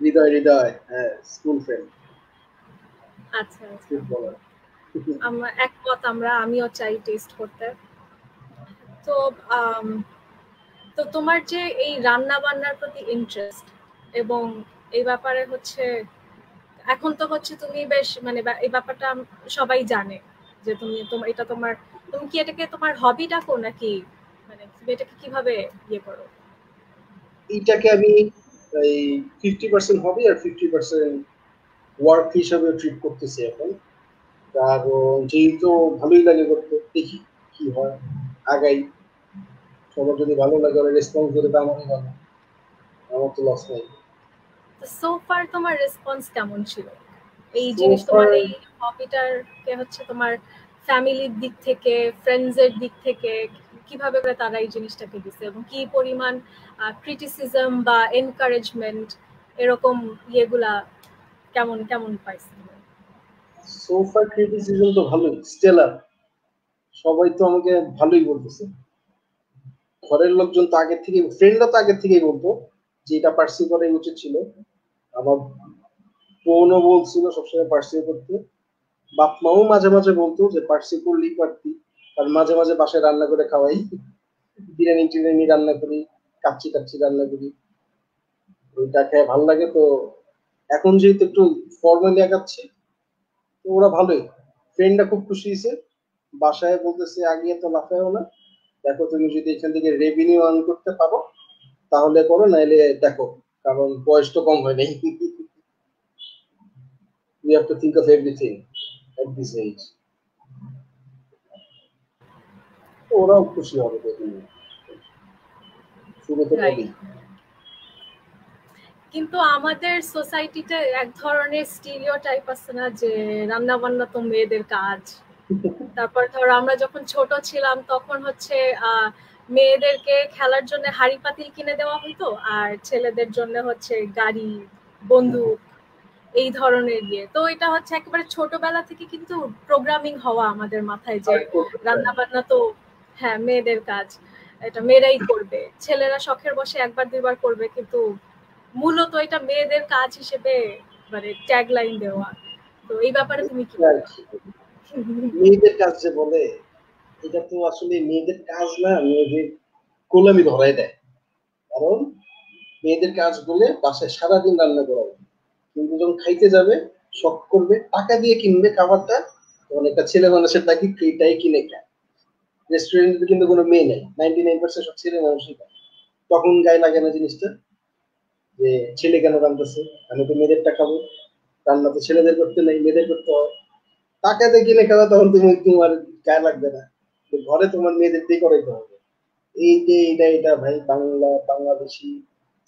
Hridoy Hridoy, হ্যাঁ, স্কুল ফ্রেন্ড, আচ্ছা আচ্ছা, ফুটবলার। আমরা একমত, আমিও চাই টেস্ট করতে। তো আম, তো তোমার যে এই রান্না বান্নার প্রতি ইন্টারেস্ট, এবং এই ব্যাপারে হচ্ছে এখন তো হচ্ছে তুমি বেশ মানে এই ব্যাপারটা সবাই জানে যে তোমার এটা তোমার, তুমি কি এটাকে তোমার হবি ডাকো নাকি মানে তুমি এটাকে কিভাবে ইয়ে করো? এইটাকে আমি এই 50% হবি আর 50% ওয়ার্ক হিসাবে ট্রিট করতেছি এখন। কারণ যেহেতু ভালোই লাগে করতে, দেখি কি হয়, আগাই। সবার যদি ভালো লাগে, ওরা রেসপন্স করে, তা আমারই ভালো, আমার তো লস নাই। তো সো ফার তোমার রেসপন্স কেমন ছিল এই সো জিনিস ফার তোমার এই হবিটার কে হচ্ছে তোমার ফ্যামিলির দিক থেকে, ফ্রেন্ডস এর দিক থেকে কিভাবে করে তারা এই জিনিসটাকে দিছে, এবং কি পরিমাণ ক্রিটিসিজম বা এনকারেজমেন্ট এরকম ইয়েগুলা কেমন কেমন পাইছে? সো ফার ক্রিটিসিজম তো ভালোই, স্টেলার। সবাই তো আমাকে ভালোই বলতেছে। ঘরের লোকজন তো আগে থেকে, ফ্রেন্ডরা তো আগে থেকেই বলতো যে এটা পার্সিউ করাই উচিত ছিল। আমার বোনও বলছিল সবসময় পার্সিউ করতে। বাপ মাও মাঝে মাঝে বলতো যে পার্সিউ করলেই পারতি। আর মাঝে মাঝে বাসায় রান্না করে খাওয়াই, বিরিয়ানি টিরিয়ানি রান্না করি, কাচ্চি কাচ্চি রান্না করি, ওইটা খেয়ে ভালো লাগে। তো এখন যেহেতু একটু ফর্মালি আগাচ্ছি, তো ওরা ভালোই, ফ্রেন্ডরা খুব খুশি হয়েছে। বাসায় বলতেছে আগে তো লাফায়ও না, দেখো তুমি যদি এখান থেকে রেভিনিউ আর্ন করতে পারো তাহলে করো, নাইলে দেখো, কারণ বয়স তো কম হয় নাই। We have to think of everything at this age. তো ওরাও খুশি হবে দেখুন, শুরু তো রাইট। বলি। কিন্তু আমাদের সোসাইটিতে এক ধরনের স্টিরিওটাইপ আছে না যে রান্না বান্না তো মেয়েদের কাজ। তারপর ধরো আমরা যখন ছোট ছিলাম তখন হচ্ছে মেয়েদেরকে খেলার জন্য হাড়ি পাতিল কিনে দেওয়া হতো, আর ছেলেদের জন্য হচ্ছে গাড়ি, বন্দুক, এই ধরনের ইয়ে। তো এটা হচ্ছে একেবারে ছোটবেলা থেকে কিন্তু প্রোগ্রামিং হওয়া আমাদের মাথায় যে আর করতে চায়। রান্না বান্না তো হ্যাঁ মেয়েদের কাজ, এটা মেয়েরাই করবে, ছেলেরা শখের বসে একবার দুইবার করবে, কিন্তু মূলত এটা মেয়েদের কাজ হিসেবে মানে ট্যাগ লাইন দেওয়া। তো এই ব্যাপারে তুমি কি আর বলো? কি, মেয়েদের কাজ যে বলে, এটা তো আসলে মেয়েদের কাজ না, মেয়েদের গোলামি ধরাই দেয়। কারণ মেয়েদের কাজ বলে বাসায় সারাদিন রান্না করা হবে, কিন্তু যখন খাইতে যাবে, শখ করবে, টাকা দিয়ে কিনবে খাবারটা, তখন একটা ছেলে মানুষের টাকি এটাই কিনে খায়। রেস্টুরেন্টে কিন্তু কোনো মেয়ে নেই, 99% সব ছেলে মানুষই খায়। তখন গায়ে লাগে না জিনিসটা, যে ছেলে কেন রান্নাছে, আমি তো মেয়েদেরটা খাবো, রান্না তো ছেলেদের করতে নেই, মেয়েদের করতে হয়। টাকা দিয়ে কিনে খাওয়া, তখন তুমি তোমার গায়ে লাগবে না, তো ঘরে তোমার মেয়েদের দিয়ে করাইতে হবে। এই যে এটা ভাই, বাংলাদেশি,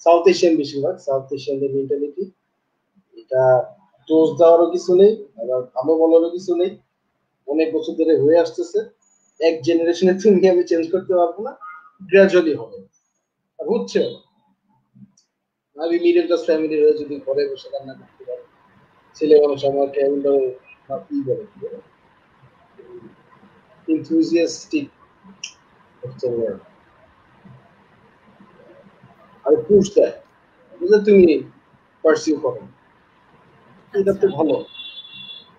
সাউথ এশিয়ান, বেশিরভাগ সাউথ এশিয়ানদের মেন্টালিটি। এটা দোষ দেওয়ারও কিছু নেই, আবার ভালো বলারও কিছু নেই। অনেক বছর ধরে হয়ে আসতেছে, এক জেনারেশনে তুমি আমি চেঞ্জ করতে পারবো না, গ্রাজুয়ালি হবে, আর হচ্ছে। আমি মিডল ক্লাস ফ্যামিলির হয়ে যদি ঘরে বসে রান্না করতে পারি, ছেলে মানুষ আমাকে কি বলে, enthusiastic হচ্ছে word। আর পুশ দেয় যে তুমি পার্সিউ করো, এটা তো আচ্ছা, ভালো।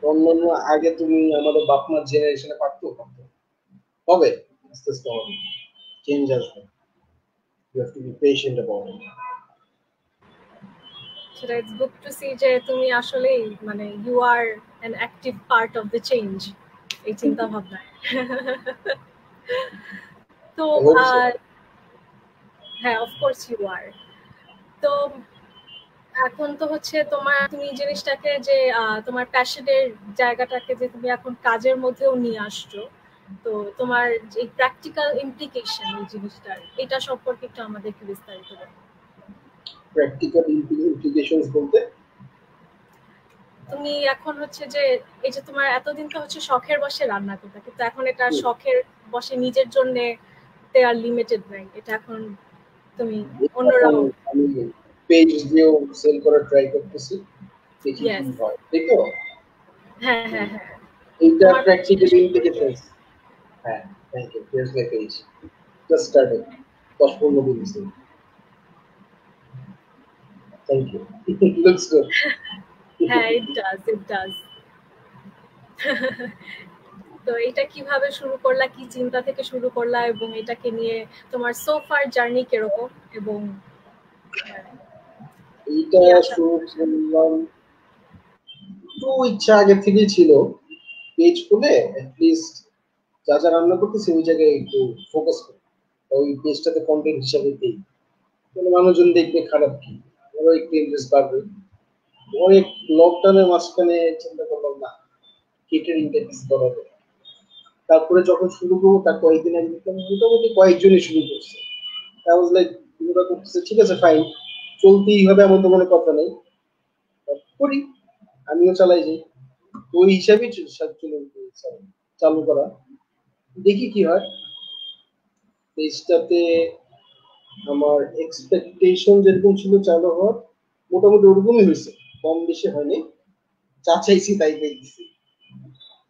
অন্যান্য আগে তুমি আমাদের বাপ মার জেনারেশনে পারতো, হবে, আস্তে আস্তে হবে, চেঞ্জ আসবে। You have to be patient about it. সেটা ইটস গুড টু সি যে তুমি আসলেই মানে you are an active part of the change এই চিন্তা ভাবনায়। তো আই হোপ সো। হ্যাঁ, অফকোর্স ইউ আর। তো এখন তো হচ্ছে তুমি জিনিসটাকে যে তোমার প্যাশনের জায়গাটাকে যে তুমি এখন কাজের মধ্যেও নিয়ে আসছো, তো তোমার যে প্র্যাকটিক্যাল ইমপ্লিকেশন এই জিনিসটার, এটা সম্পর্কে একটু আমাদেরকে বিস্তারিত বলো। প্র্যাকটিক্যাল ইমপ্লিকেশনস বলতে? তুমি এখন হচ্ছে যে এই যে তোমার এতদিন তো হচ্ছে শখের বসে রান্না করতে, কিন্তু এখন এটা হুম, শখের বসে নিজের জন্য আর লিমিটেড নাই, এটা এখন তুমি এখন অন্যরাও। আমি পেজ দিয়েও সেল করার ট্রাই করতেছি, দেখি কি ইয়েস, হয়, ঠিক তো? হ্যাঁ হ্যাঁ হ্যাঁ, এইটা তোমার পেজটা প্র্যাকটিক্যাল শুরু করবে। ইমপ্লিকেশনস। হ্যাঁ, thank you, here's my page, just started, 10-15 দিন হয়েছে। Thank you, it looks good. হ্যাঁ, it does. তো এটা কিভাবে শুরু করলা, কি চিন্তা থেকে শুরু করলা, এবং এটাকে নিয়ে তোমার সো ফার জার্নি কিরকম, এবং এইটা কি আশা শুরু করছো? করলাম, একটু ইচ্ছা আগে থেকেই ছিল পেজ খুলে অ্যাটলিস্ট যা যা রান্না করতেছি ওই জায়গায় একটু ফোকাস করি, ওই পেজটাতে কন্টেন্ট হিসাবে দিই, তাহলে মানুষজন দেখবে, খারাপ কি, ওরা একটু ইন্টারেস্ট বাড়বে। অনেক লকডাউনের মাঝখানে চিন্তা করলাম না, কেটারিংটা কিছু করা যায়। তারপরে যখন শুরু করবো তার কয়েকদিন আগে দেখলাম মোটামুটি কয়েকজনই শুরু করছে। আই ওয়াজ লাইক, ওরা করতেছে ঠিক আছে ফাইন, চলতেই হবে এমন তো কোনো কথা নেই, করি, আমিও চালাই যাই। তো ওই হিসাবেই চালু করা, দেখি কি হয়। পেজটাতে আমার এক্সপেকটেশন যেরকম ছিল চালু হওয়ার, মোটামুটি ওরকমই হয়েছে, কম বেশি হয়নি, যা চাইছি তাই পেয়েছি।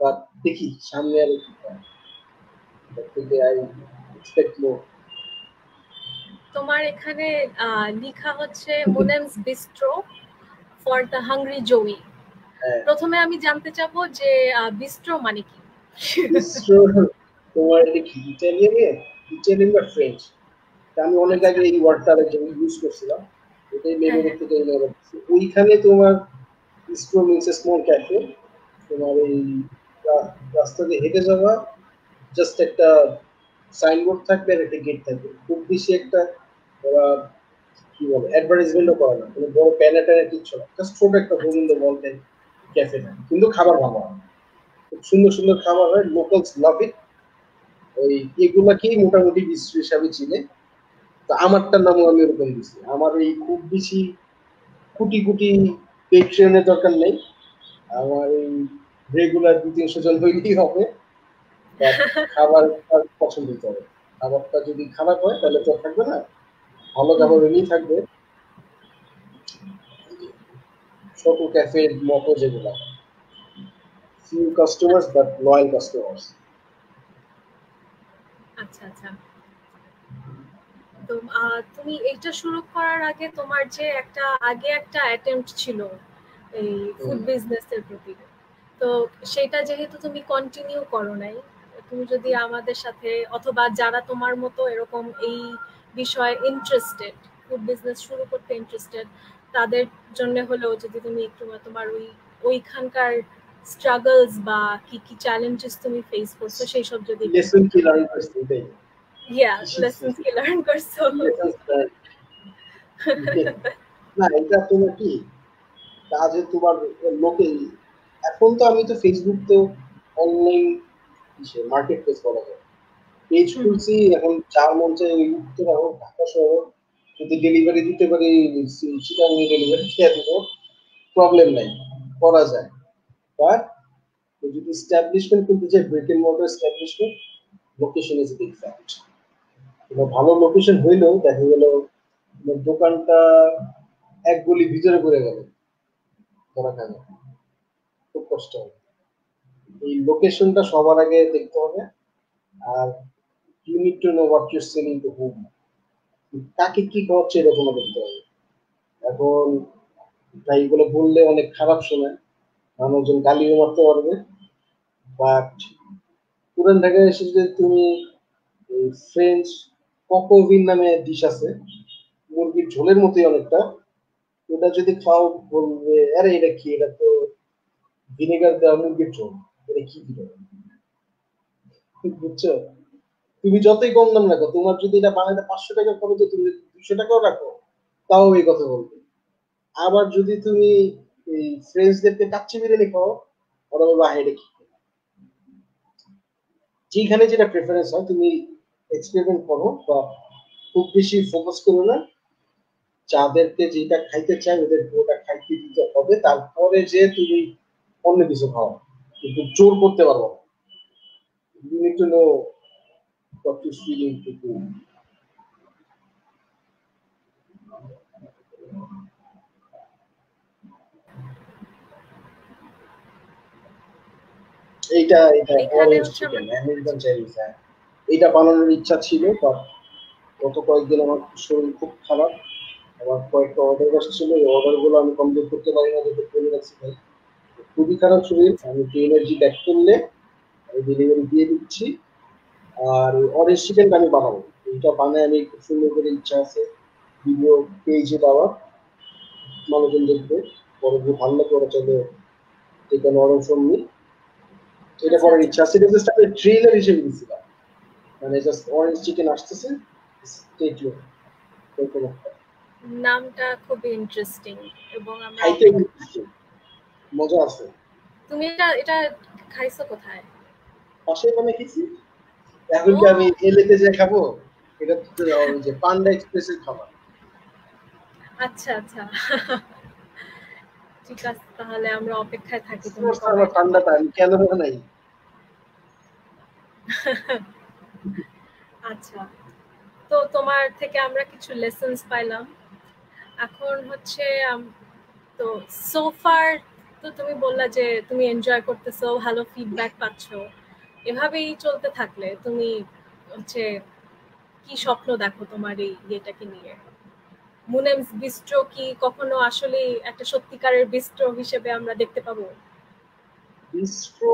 বাট দেখি সামনে আর কি হয়, তার থেকে আই এক্সপেক্ট মোর। তোমার এখানে লেখা হচ্ছে মুনেমস বিস্ট্রো ফর দ্য হাংরি জোই। হ্যাঁ, প্রথমে আমি জানতে চাবো যে বিস্ট্রো মানে কি? মিশ্র, তোমার এটা কি ইটালিয়ানে, ইটালিয়ান বা ফ্রেঞ্চ? আমি অনেক আচ্ছা, আগে এই ওয়ার্ডটা ইউজ করছিলাম, এটাই হ্যাঁ মেমোরি হ্যাঁ। থেকে মনে রাখছি। ওইখানে তোমার বিস্ট্রো মিনস স্মল ক্যাফে, তোমার এই রাস্তা দিয়ে হেঁটে যাওয়া, জাস্ট একটা সাইনবোর্ড থাকবে আর একটা গেট থাকবে, খুব বেশি একটা ওরা কি বলে অ্যাডভার্টাইজমেন্টও করে না, কোনো বড় প্যানেল ট্যানেল কিচ্ছু না, জাস্ট ছোট একটা হোম আচ্ছা in the wall type cafe থাকে, কিন্তু খাবার ভালো হয়, খুব সুন্দর সুন্দর খাবার হয়, লোকালস লাভ ইট। ওই এগুলাকেই মোটামুটি বিস্ট্রি হিসাবে চিনে। তো আমারটার নামও আমি ওরকম দিচ্ছি, আমার এই খুব বেশি কোটি কোটি পেট্রিয়নের দরকার নেই, আমার এই রেগুলার 200-300 জন হইলেই হবে। বাট খাবার পছন্দ হতে হবে, খাবারটা যদি খারাপ হয় তাহলে তো থাকবে না, ভালো হুম, খাবার হইলেই থাকবে। ছোট ক্যাফের মতো যেগুলা, few customers but loyal customers. আচ্ছা আচ্ছা। তো তুমি এইটা শুরু করার আগে তোমার যে একটা অ্যাটেম্প্ট ছিল এই ফুড হুম। বিজনেসের প্রতি, তো সেটা যেহেতু তুমি কন্টিনিউ করো নাই, তুমি যদি আমাদের সাথে, অথবা যারা তোমার মতো এরকম এই বিষয়ে ইন্টারেস্টেড, ফুড বিজনেস শুরু করতে ইন্টারেস্টেড, তাদের জন্য হলেও যদি তুমি একটু তোমার ওইখানকার স্ট্রাগলস বা কি কি চ্যালেঞ্জেস তুমি ফেস করছো সেই সব যদি একটু লেসন কি বলতে। লার্ন করছি এটাই, ইয়া, কি শিখছি, লেসন্স কি লার্ন করছো? কি lessons learned? না এটা তোমার কি কাজে তোমার লোকে, এখন তো আমি তো ফেসবুক তো অনলাইন মার্কেট প্লেস বলা যায়, পেজ হুম হুম। খুলছি, এখন যা মন চায় ওই উত্তরা হোক ঢাকা শহর, যদি ডেলিভারি দিতে পারি চিটাং ডেলিভারি খেয়ে দেবো, প্রবলেম নাই, করা যায়। বাট যদি এস্টাবলিশমেন্ট করতে চাই, brick and mortar establishment, location is a big fact. ভালো লোকেশন হইলেও দেখা গেল তোমার দোকানটা এক গলি ভিতরে পড়ে গেল, ধরা খায় না, খুব কষ্ট হবে। এই লোকেশনটা সবার আগে দেখতে হবে। আর you need to know what you're selling to hmm, কাকে কি খাওয়াচ্ছে এরকম দেখতে হবে। এখন তাই এগুলো বললে অনেক খারাপ শোনায়, মানুষজন গালিও মারতে পারবে, বাট পুরান ঢাকায় এসে যে তুমি ফ্রেঞ্চ ককোভিন নামে ডিশ আছে, মুরগির ঝোলের মতোই অনেকটা, ওটা যদি খাও বলবে আরে এটা কি, এটা তো ভিনেগার দেওয়া মুরগির ঝোল, এটা কি দিল, বুঝছো? তুমি যতই কম দাম রাখো, তোমার যদি এটা বানাতে 500 টাকা খরচ হয়, তুমি 200 টাকাও রাখো, তাও এই কথা বলবে। আবার যদি তুমি এই ফ্রেন্ডসদেরকে কাচ্চি বিরিয়ানি খাও, ওরা বলবে আহ এটা কি। যেখানে যেটা প্রেফারেন্স হয় তুমি এক্সপেরিমেন্ট করো, বা খুব বেশি ফোকাস করো না, যাদেরকে যেটা খাইতে চায় ওদেরকে ওটা খাইতে দিতে হবে, তারপরে যে তুমি অন্য কিছু খাও, কিন্তু জোর করতে পারবো না। You need to know what you're feeling to do. এইটা এটা এখানে অরেঞ্জ হচ্ছে চিকেন, আমার আমেরিকান চাইনিজ, হ্যাঁ এটা বানানোর ইচ্ছা ছিল, বাট গত কয়েকদিন আমার শরীর খুব খারাপ, আমার কয়েকটা অর্ডার আসছিল, এই অর্ডারগুলো আমি কমপ্লিট করতে পারি না যেটা করে রাখছি ভাই। খুবই খারাপ শরীর, আমি একটু এনার্জি ব্যাক করলে আমি ডেলিভারি দিয়ে দিচ্ছি। আর অরেঞ্জ চিকেনটা আমি বানাবো, এইটা বানায় আমি খুব সুন্দর করে ইচ্ছা আছে ভিডিও পেজে দেওয়ার, মানুষজন দেখবে, পরে যদি ভালো লাগে ওরা চাইলে চিকেন অরেঞ্জ অনলি এটা আচ্ছা করার আচ্ছা, ইচ্ছা আছে। এটা জাস্ট আমি ট্রেলার হিসেবে দিছিলাম, মানে জাস্ট অরেঞ্জ চিকেন আসতেছে, স্টে টিউন, এরকম একটা নামটা খুবই ইন্টারেস্টিং এবং আমরা খাইতে অপেক্ষা। মজা আছে। তুমি এটা এটা খাইছো কোথায়? পাশে মানে খেয়েছি, এখন কি আমি ও এলেতে যে খাবো? এটা তো ওই যে পান্ডা এক্সপ্রেসের খাবার। আচ্ছা আচ্ছা। ঠিক আছে, তাহলে আমরা অপেক্ষায় থাকি তুমি সোর্স কবে আমার এটা ঠান্ডাটা খাবে। আমি কেন নাই। আচ্ছা, তো তোমার থেকে আমরা কিছু লেসন্স পাইলাম। এখন হচ্ছে তো সোফার, তো তুমি বললা যে তুমি এনজয় করতেছো, ভালো ফিডব্যাক পাচ্ছো। এভাবেই চলতে থাকলে তুমি হচ্ছে কি স্বপ্ন দেখো তোমার এই ইয়েটাকে নিয়ে? মুনেমস বিস্ট্রো কি কখনো আসলে একটা সত্যিকারের বিস্ট্রো হিসেবে আমরা দেখতে পাবো? বিস্ট্রো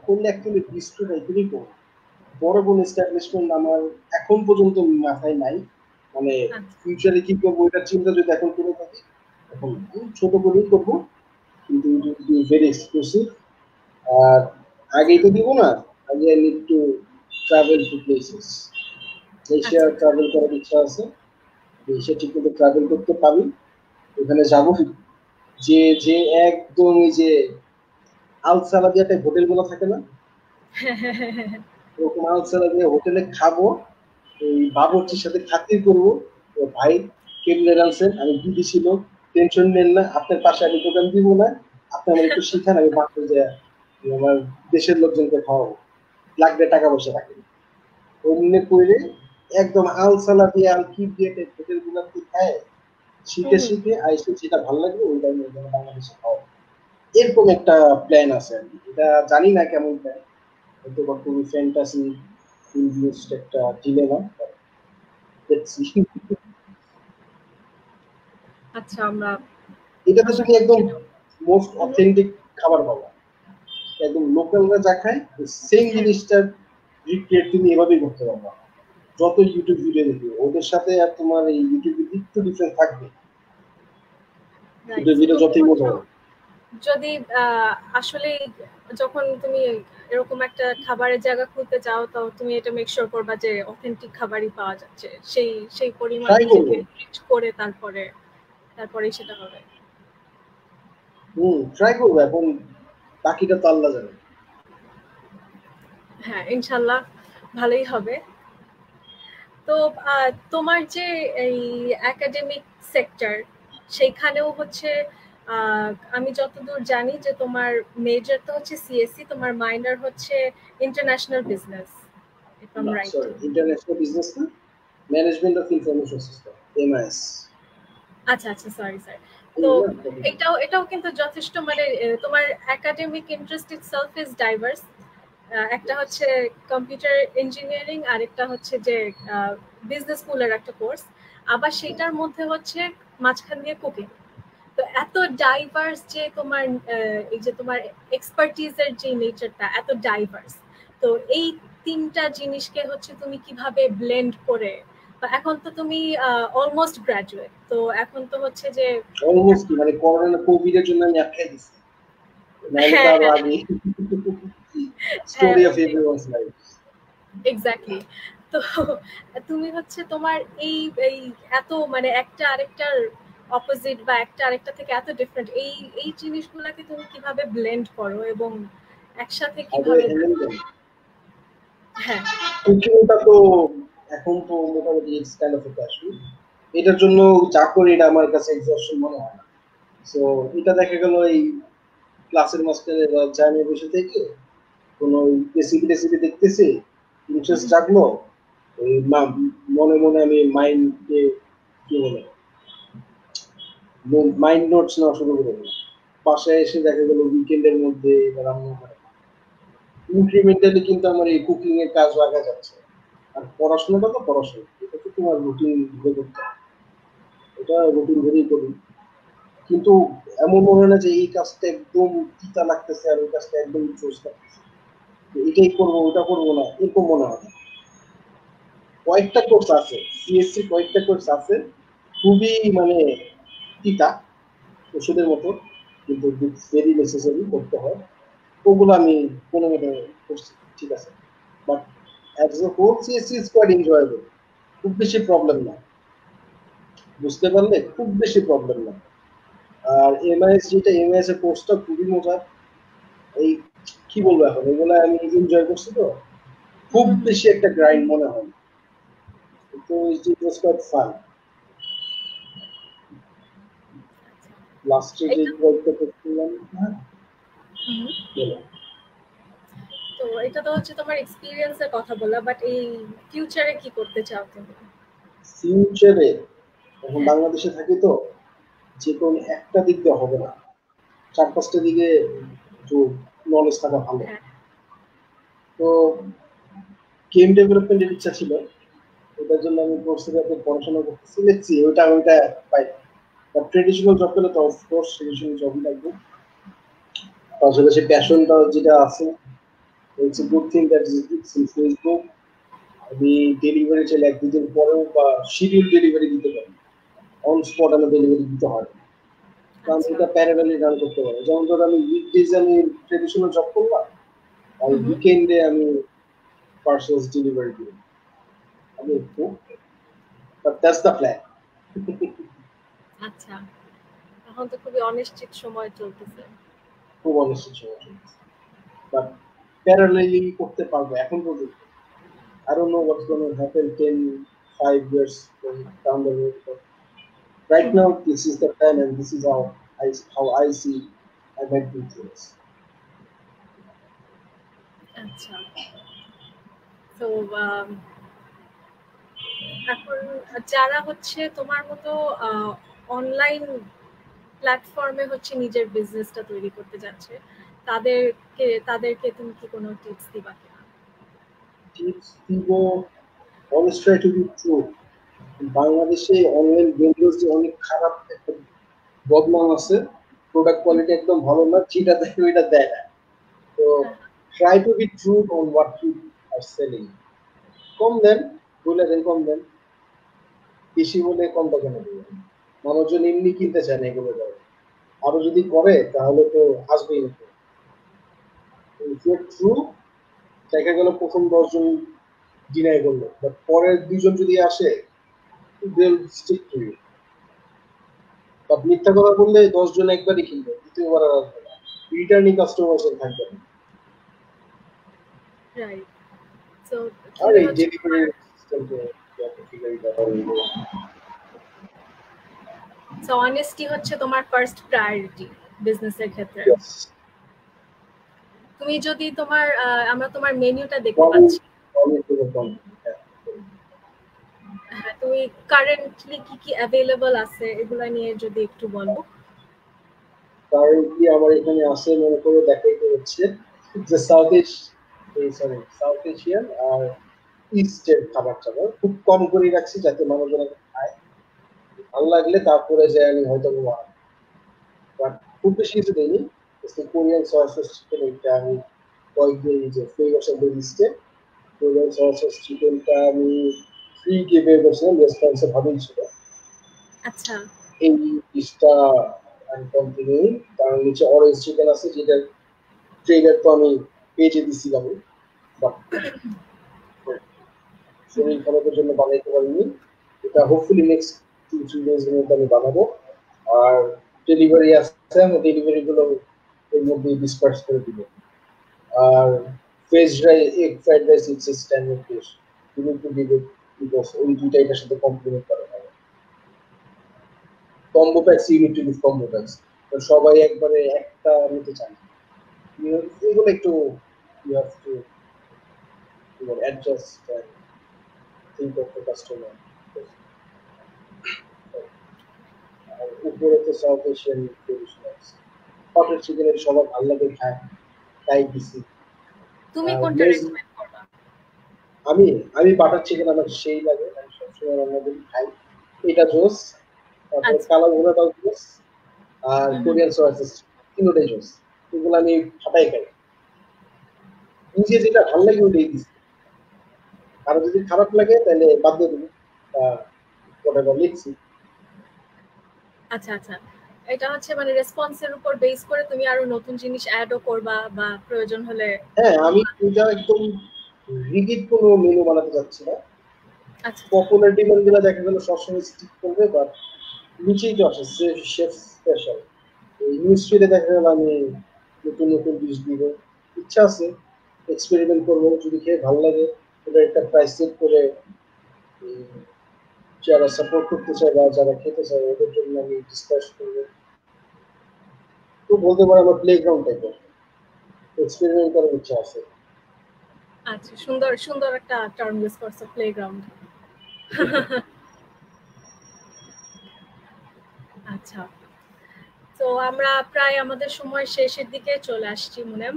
করলে অ্যাকচুয়ালি বিস্ট্রো টাইপেরই করবো, বড় কোনো এস্টাবলিশমেন্ট আমার এখন পর্যন্ত মাথায় নাই। মানে আচ্ছা ফিউচারে কি করবো এটার চিন্তা যদি এখন করে থাকি, এখন ছোট করেই করবো, কিন্তু ভেরি এক্সক্লুসিভ। আর আগেই তো দিব না, আগে I need to travel to places. Asia আচ্ছা ট্রাভেল করার ইচ্ছা আছে, এশিয়া ঠিক মতো ট্রাভেল করতে পারি, ওখানে যাবো। যে যে একদম এই যে আলসালা দিয়ে একটা হোটেল গুলো থাকে না, আচ্ছা। ওরকম আলসালা দিয়ে হোটেলে খাবো, ওই বাবুর্চির সাথে খাতির করবো, তো ভাই কেমনে রানছেন, আমি বিদেশি লোক, টেনশন নেন না, আপনার পাশে আমি দোকান দিব না, আপনি আমার একটু শিখান, আমি বাড়তে যে আমার দেশের লোকজনকে খাওয়াবো, লাগবে টাকা পয়সা রাখেন অমনি করে, একদম আলসালা দিয়ে আল কি দিয়ে হোটেল গুলাতে খায়, হুম শীতে হুম। শীতে আইসে যেটা ভালো লাগবে ওই টাইমে বাংলাদেশে খাওয়া, এরকম একটা প্ল্যান আছে আর কি। এটা জানি না কেমন প্ল্যান, হয়তো বা খুবই ফ্যান্টাসি ইনডিউসড একটা ডিলেমা, দেখছি। আচ্ছা, আমরা এটাতে আশা তুমি করি একদম এটা। মোস্ট হুম হুম। অথেন্টিক খাবার পাবা, একদম লোকালরা যা খায় সেম হ্যাঁ, জিনিসটার রিক্রিয়েট তুমি এভাবেই করতে পারবা। যত ইউটিউব ভিডিও দেখবে ওদের সাথে আর তোমার এই ইউটিউবে একটু ডিফারেন্স থাকবে, রাইট। ইউটিউব ভিডিও তুমি যতই মজা হচ্ছে হোক। যদি আসলে যখন তুমি এরকম একটা খাবারের জায়গা খুলতে চাও, তো তুমি এটা মেক শিওর করবা যে অথেন্টিক খাবারই পাওয়া যাচ্ছে, সেই সেই পরিমাণ ট্রাই নিজেকে করবো। রিচ করে তারপরে তারপরেই সেটা হবে। ট্রাই করবো, এখন বাকিটা তো আল্লাহ জানে। হ্যাঁ, ইনশাল্লাহ ভালোই হবে। তো তোমার যে এই একাডেমিক সেক্টর, সেইখানেও হচ্ছে আহ, আমি যতদূর জানি যে তোমার মেজর তো হচ্ছে সিএসসি, তোমার মাইনর হচ্ছে international business, if I am না রাইট। সরি, ইন্টারন্যাশনাল বিজনেস না, management of information system, MIS. আচ্ছা আচ্ছা, সরি স্যার। তো এটাও এটাও কিন্তু যথেষ্ট মানে তোমার academic interest itself is diverse. একটা হচ্ছে কম্পিউটার ইঞ্জিনিয়ারিং, আর একটা হচ্ছে যে বিজনেস স্কুলের একটা কোর্স, আবার সেটার মধ্যে হচ্ছে মাঝখান দিয়ে কুকিং। তো এত ডাইভার্স যে তোমার এই যে তোমার এক্সপার্টিজের যে নেচারটা এত ডাইভার্স, তো এই তিনটা জিনিসকে হচ্ছে তুমি কিভাবে ব্লেন্ড করে, বা এখন তো তুমি অলমোস্ট গ্রাজুয়েট, তো এখন তো হচ্ছে যে অলমোস্ট কি মানে করোনা কোভিড এর জন্য আমি আটকাই দিছি, নাহলে তো হ্যাঁ আরো হ্যাঁ আগে। হ্যাঁ, স্টোরি অফ ওটাই, এভরিওয়ানস লাইফ। এক্স্যাক্টলি। তো তুমি হচ্ছে তোমার এই এই এত মানে একটা আরেকটার অপোজিট, বা একটা আরেকটা থেকে এত ডিফারেন্ট, এই এই জিনিসগুলোকে তুমি কিভাবে ব্লেন্ড করো এবং একসাথে হাউ ডু আই কিভাবে হ্যান্ডেল থাকো? দেম? হ্যাঁ কুকিংটা তো এখন তো মোটামুটি it's kind of A passion, এটার জন্য চাকরি এটা আমার কাছে এক্সস্টিং মনে হয় না। সো এটা দেখা গেল এই ক্লাসের মাঝখানে বা জার্নি বসে থেকে কোনো রেসিপি টেসিপি দেখতেছি, ইন্টারেস্ট জাগলো, ওই মনে মনে আমি মাইন্ডকে কি বলে মাইন্ড নোটস নেওয়া শুরু করে দিলাম, বাসায় এসে দেখা গেল উইকেন্ডের মধ্যে বা রান্না করে ইনক্রিমেন্টালি কিন্তু আমার এই কুকিং এর কাজ আগা যাচ্ছে। আর পড়াশোনাটা তো পড়াশোনা, এটা তো তোমার রুটিন ধরে করতে হবে, এটা রুটিন ধরেই করি, কিন্তু এমন মনে হয় না যে এই কাজটা একদম তিতা লাগতেছে আর ওই কাজটা একদম জোস লাগতেছে, এটাই করবো ওটা করবো না, এরকম মনে হয় না। কয়েকটা কোর্স আছে, সিএসসি কয়েকটা কোর্স আছে খুবই মানে তিতা, ওষুধের মতো, কিন্তু ভেরি নেসেসারি করতে হয়, ওগুলো আমি কোনো মতে করছি, ঠিক আছে। But as a whole CSC is quite enjoyable, খুব বেশি প্রবলেম না, বুঝতে পারলে খুব বেশি প্রবলেম না। আর এমআইএস যেটা, এমআইএস এর কোর্সটা খুবই মজার, এই কি বলবো এখন, এগুলো আমি এনজয় করছি তো, খুব বেশি একটা গ্রাইন্ড মনে হয়, তো ইট ওয়াজ কোয়াইট ফান। লাস্টে যে এটা গল্পটা করছিলাম, হ্যাঁ বলো। তো এটা তো হচ্ছে তোমার এক্সপিরিয়েন্সের কথা বলা, বাট এই ফিউচারে কি করতে চাও তুমি? ফিউচারে এখন হ্যাঁ। বাংলাদেশে থাকি তো, যে কোনো একটা দিক দিয়ে হবে না, চার পাঁচটা দিকে একটু নলেজ থাকা ভালো। হ্যাঁ। তো গেম ডেভেলপমেন্টের ইচ্ছা ছিল, ওটার জন্য আমি কোর্সেরাতে পড়াশোনা করতেছি, দেখছি ওইটা ওইটা পাই। ট্রেডিশনাল জব পেলে তো অফকোর্স ট্রেডিশনাল জবই লাগবে, পাশাপাশি প্যাশনটা যেটা আছে, it's a good thing that it's in Facebook. আমি ডেলিভারি চাইলে এক দুদিন পরেও বা শিডিউল ডেলিভারি দিতে পারি, অন স্পট আমি ডেলিভারি দিতে হয়, তো আমি আচ্ছা। এটা প্যারালালি রান করতে পারি। যেমন ধর আমি উইকডেজ আমি ট্রেডিশনাল জব করলাম, আর হুম। উইকেন্ডে আমি পার্সেলস ডেলিভারি দিই, আমি একটু, বাট দ্যাটস দ্য প্ল্যান। আচ্ছা, এখন তো খুবই অনিশ্চিত সময় চলতেছে। খুব অনিশ্চিত সময় চলছে, বাট প্যারালালি করতে পারবো এখন পর্যন্ত। I don't know what's going to happen 10, 5 years down the road. But right now, this is the plan, and this is how I see I might do things. আচ্ছা। তো এখন যারা হচ্ছে তোমার মতো অনলাইন প্ল্যাটফর্মে হচ্ছে নিজের বিজনেসটা তৈরি করতে যাচ্ছে, তাদেরকে তুমি কি কোনো টিপস দিবা কিনা? Tips দিব, always try to be true. বাংলাদেশে অনলাইন ভেন্ডরস যে অনেক খারাপ একটা বদনাম আছে, প্রোডাক্ট কোয়ালিটি একদম ভালো না, যেটা দেয় ওইটা দেয় না। তো try to be true on what you are selling. কম দেন, বলে দেন কম দেন, বেশি বলে কম টাকা নেবে, মানুষজন এমনি কিনতে চায় না এগুলো দেয়, আরো যদি করে তাহলে তো আসবেই না। ট্রু, দেখা গেল প্রথম 10 জন ডিনাই করলো, বাট পরের 2 জন যদি আসে, স্টিক টু ইউ। বা মিথ্যা কথা বললে 10 জন একবারই কিনবে, দ্বিতীয়বার আর আসবে না, রিটার্নিং কাস্টমার থাকবে না। রাইট। সো আর তুমি এই হচ্ছে ডেলিভারি সিস্টেমটা সো অনেস্টি হচ্ছে তোমার ফার্স্ট প্রায়োরিটি বিজনেসের ক্ষেত্রে। তুমি যদি তোমার আমরা তোমার মেনুটা দেখতে পাচ্ছি, হ্যাঁ, তুমি কারেন্টলি কি কি অ্যাভেলেবল আছে এগুলা নিয়ে যদি একটু বলো। কারেন্টলি আমার এখানে আছে, মনে করে দেখাইতে হচ্ছে যে সাউথ এশিয়ান আর ইস্টের খাবার টাবার খুব কম করে রাখছি, যাতে মানুষজন খায়, ভালো লাগলে তারপরে যে আমি হয়তো বাট খুব বেশি কিছু দেয়নি। কোরিয়ান সয়া সস চিকেন, এটা আমি কয়েকদিন যে ফ্লেভার্স অফ দ্য লিস্টে, কোরিয়ান সয়া সস চিকেনটা আমি ফ্রি গিভে করছিলাম, রেসপন্সে ভালোই ছিল। আচ্ছা। এই ডিশটা আমি কন্টিনিউ, তার নিচে অরেঞ্জ চিকেন আছে, যেটার ট্রেলার তো আমি পেজে দিছিলাম, বাট শরীর খারাপের জন্য বানাইতে পারিনি, এটা হোপফুলি নেক্সট 2-3 ডেজ এর মধ্যে আমি বানাবো। আর ডেলিভারি আছে, আমি ডেলিভারি গুলো এর মধ্যে ডিসপার্স করে দিব। আর veg egg fried rice it's a standard dish, you need to give it, because ওই দুইটা এটার সাথে কমপ্লিমেন্ট করা হবে। Combo packs, you need to give combo packs, সবাই একবারে একটা নিতে চায় না, এগুলো একটু you have to adjust and think of the customer. আর উপরে তো সাউথ এশিয়ান ট্রেডিশনাল বাটার চিকেনের সবার ভালো লাগে খায়, তাই দিছি। তুমি আর কোনটা মেজ রেকমেন্ড করবা? আমি আমি বাটার চিকেন আমার সেই লাগে, আমি সবসময় রান্না করি খাই, এটা জোস। তারপরে আচ্ছা। কালা ভুনাটাও জুস আর হুম, হুম। কোরিয়ান সোয়া সস, তিনটাই জুস। এগুলো আমি ফাটাই খাই। নিজে যেটা ভালো লাগে ওটাই দিচ্ছি। কারো যদি খারাপ লাগে তাহলে বাদ দিয়ে দেবো, বা whatever লিখছি। আচ্ছা, আচ্ছা। এটা হচ্ছে মানে রেসপন্স এর উপর বেস করে তুমি আরো নতুন জিনিস এডও করবা বা প্রয়োজন হলে। হ্যাঁ, আমি এটা একদম রিগিড কোনো মেনু বানাতে চাচ্ছি না। আচ্ছা, আচ্ছা। পপুলার ডিমান্ড গুলো দেখা গেল সবসময় স্টিক করবে, বাট নিচেই তো আসে শেফ স্পেশাল। এই নিউজ দেখা গেল আমি নতুন নতুন ডিশ দিব, ইচ্ছা আছে, এক্সপেরিমেন্ট করবো, যদি খেয়ে ভালো লাগে ওটা একটা প্রাইস সেট করে উম, যারা সাপোর্ট করতে চায় বা যারা খেতে চায় ওদের জন্য আমি ডিসকাস করবো। তো বলতে পারো আমার প্লে গ্রাউন্ড টাইপের এক্সপেরিমেন্ট করার ইচ্ছা আছে। আচ্ছা, সুন্দর সুন্দর একটা টার্ম ইউজ করছো, প্লেগ্রাউন্ড। আচ্ছা। তো আমরা প্রায় আমাদের সময় শেষের দিকে চলে আসছি মুনেম।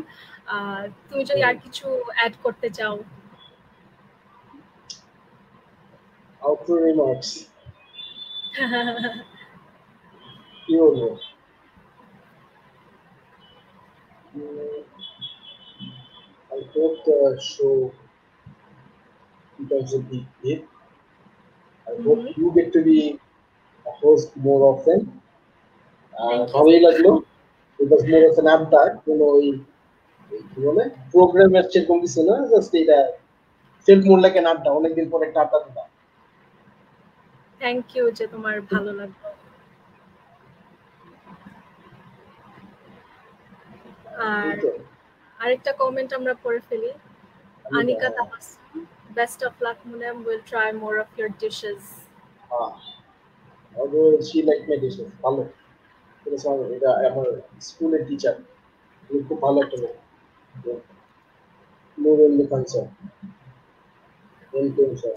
তুমি যদি আর কিছু অ্যাড করতে চাও। আউটরো রিমার্কস কি বলবো? I hope the show becomes a big hit. I hope হুম, you get to be a host more often. Thank you so ভালোই মাচ। লাগলো। It was more of an app কোনো ওই কি বলে প্রোগ্রামের সেরকম কিছু না, জাস্ট এটা ফেল্ট মোর লাইক অ্যান আড্ডা, অনেকদিন পর একটা আড্ডা দিলাম। থ্যাংক ইউ যে তোমার ভালো লাগলো। এই আর তো আরেকটা কমেন্ট আমরা পড়ে ফেলি। আমি Anika Tabassum, best of luck Munem, will try more of your dishes. She like my dishes, ভালো। এটা আমার স্কুলের টিচার, খুব ভালো একটা আচ্ছা, লোক। নুরুল খান স্যার, এম স্যার।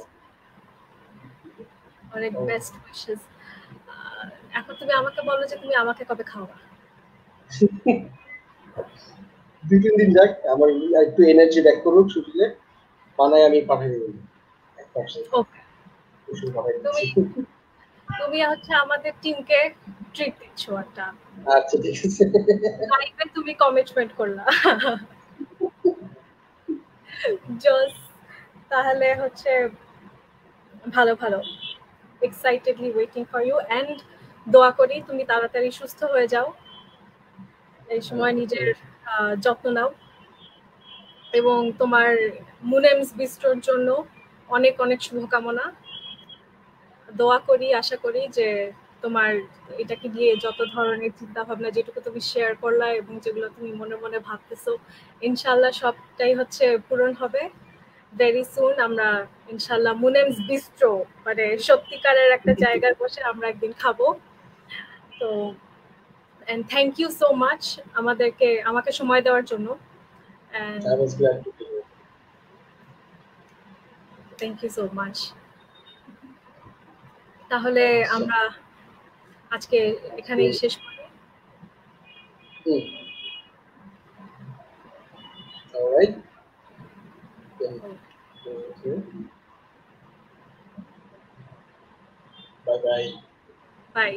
অনেক বেস্ট উইশেস। এখন তুমি আমাকে বলো যে তুমি আমাকে কবে খাওয়াবা? 2-3 দিন যাক, আমার একটু এনার্জি ব্যাক করুক শরীরে, বানায় আমি পাঠিয়ে দেবো এক পাশে, ওকে। ওষুধ পাঠিয়ে তুমি দিচ্ছি। তুমি হচ্ছে আমাদের টিমকে ট্রিট দিচ্ছ একটা। আচ্ছা ঠিক আছে। লাইফে তুমি কমিটমেন্ট করলা। জোস। তাহলে হচ্ছে ভালো ভালো excitedly waiting for you and দোয়া করি তুমি তাড়াতাড়ি সুস্থ হয়ে যাও। এই সময় নিজের যত্ন নাও এবং তোমার মুনেমস বিস্ট্রোর জন্য অনেক অনেক শুভকামনা। দোয়া করি, আশা করি যে তোমার এটাকে দিয়ে যত ধরনের চিন্তা ভাবনা যেটুকু তুমি শেয়ার করলা এবং যেগুলো তুমি মনে মনে ভাবতেছো, ইনশাল্লাহ সবটাই হচ্ছে পূরণ হবে। ভেরি সুন আমরা ইনশাল্লাহ মুনেমস বিস্ট্রো মানে সত্যিকারের একটা জায়গায় বসে আমরা একদিন খাবো। তো and thank you so much আমাকে সময় দেওয়ার জন্য। And I was glad to do it. Thank you so much. তাহলে So, আমরা আজকে এখানেই শেষ করি। all right. Then, okay. Bye bye. By.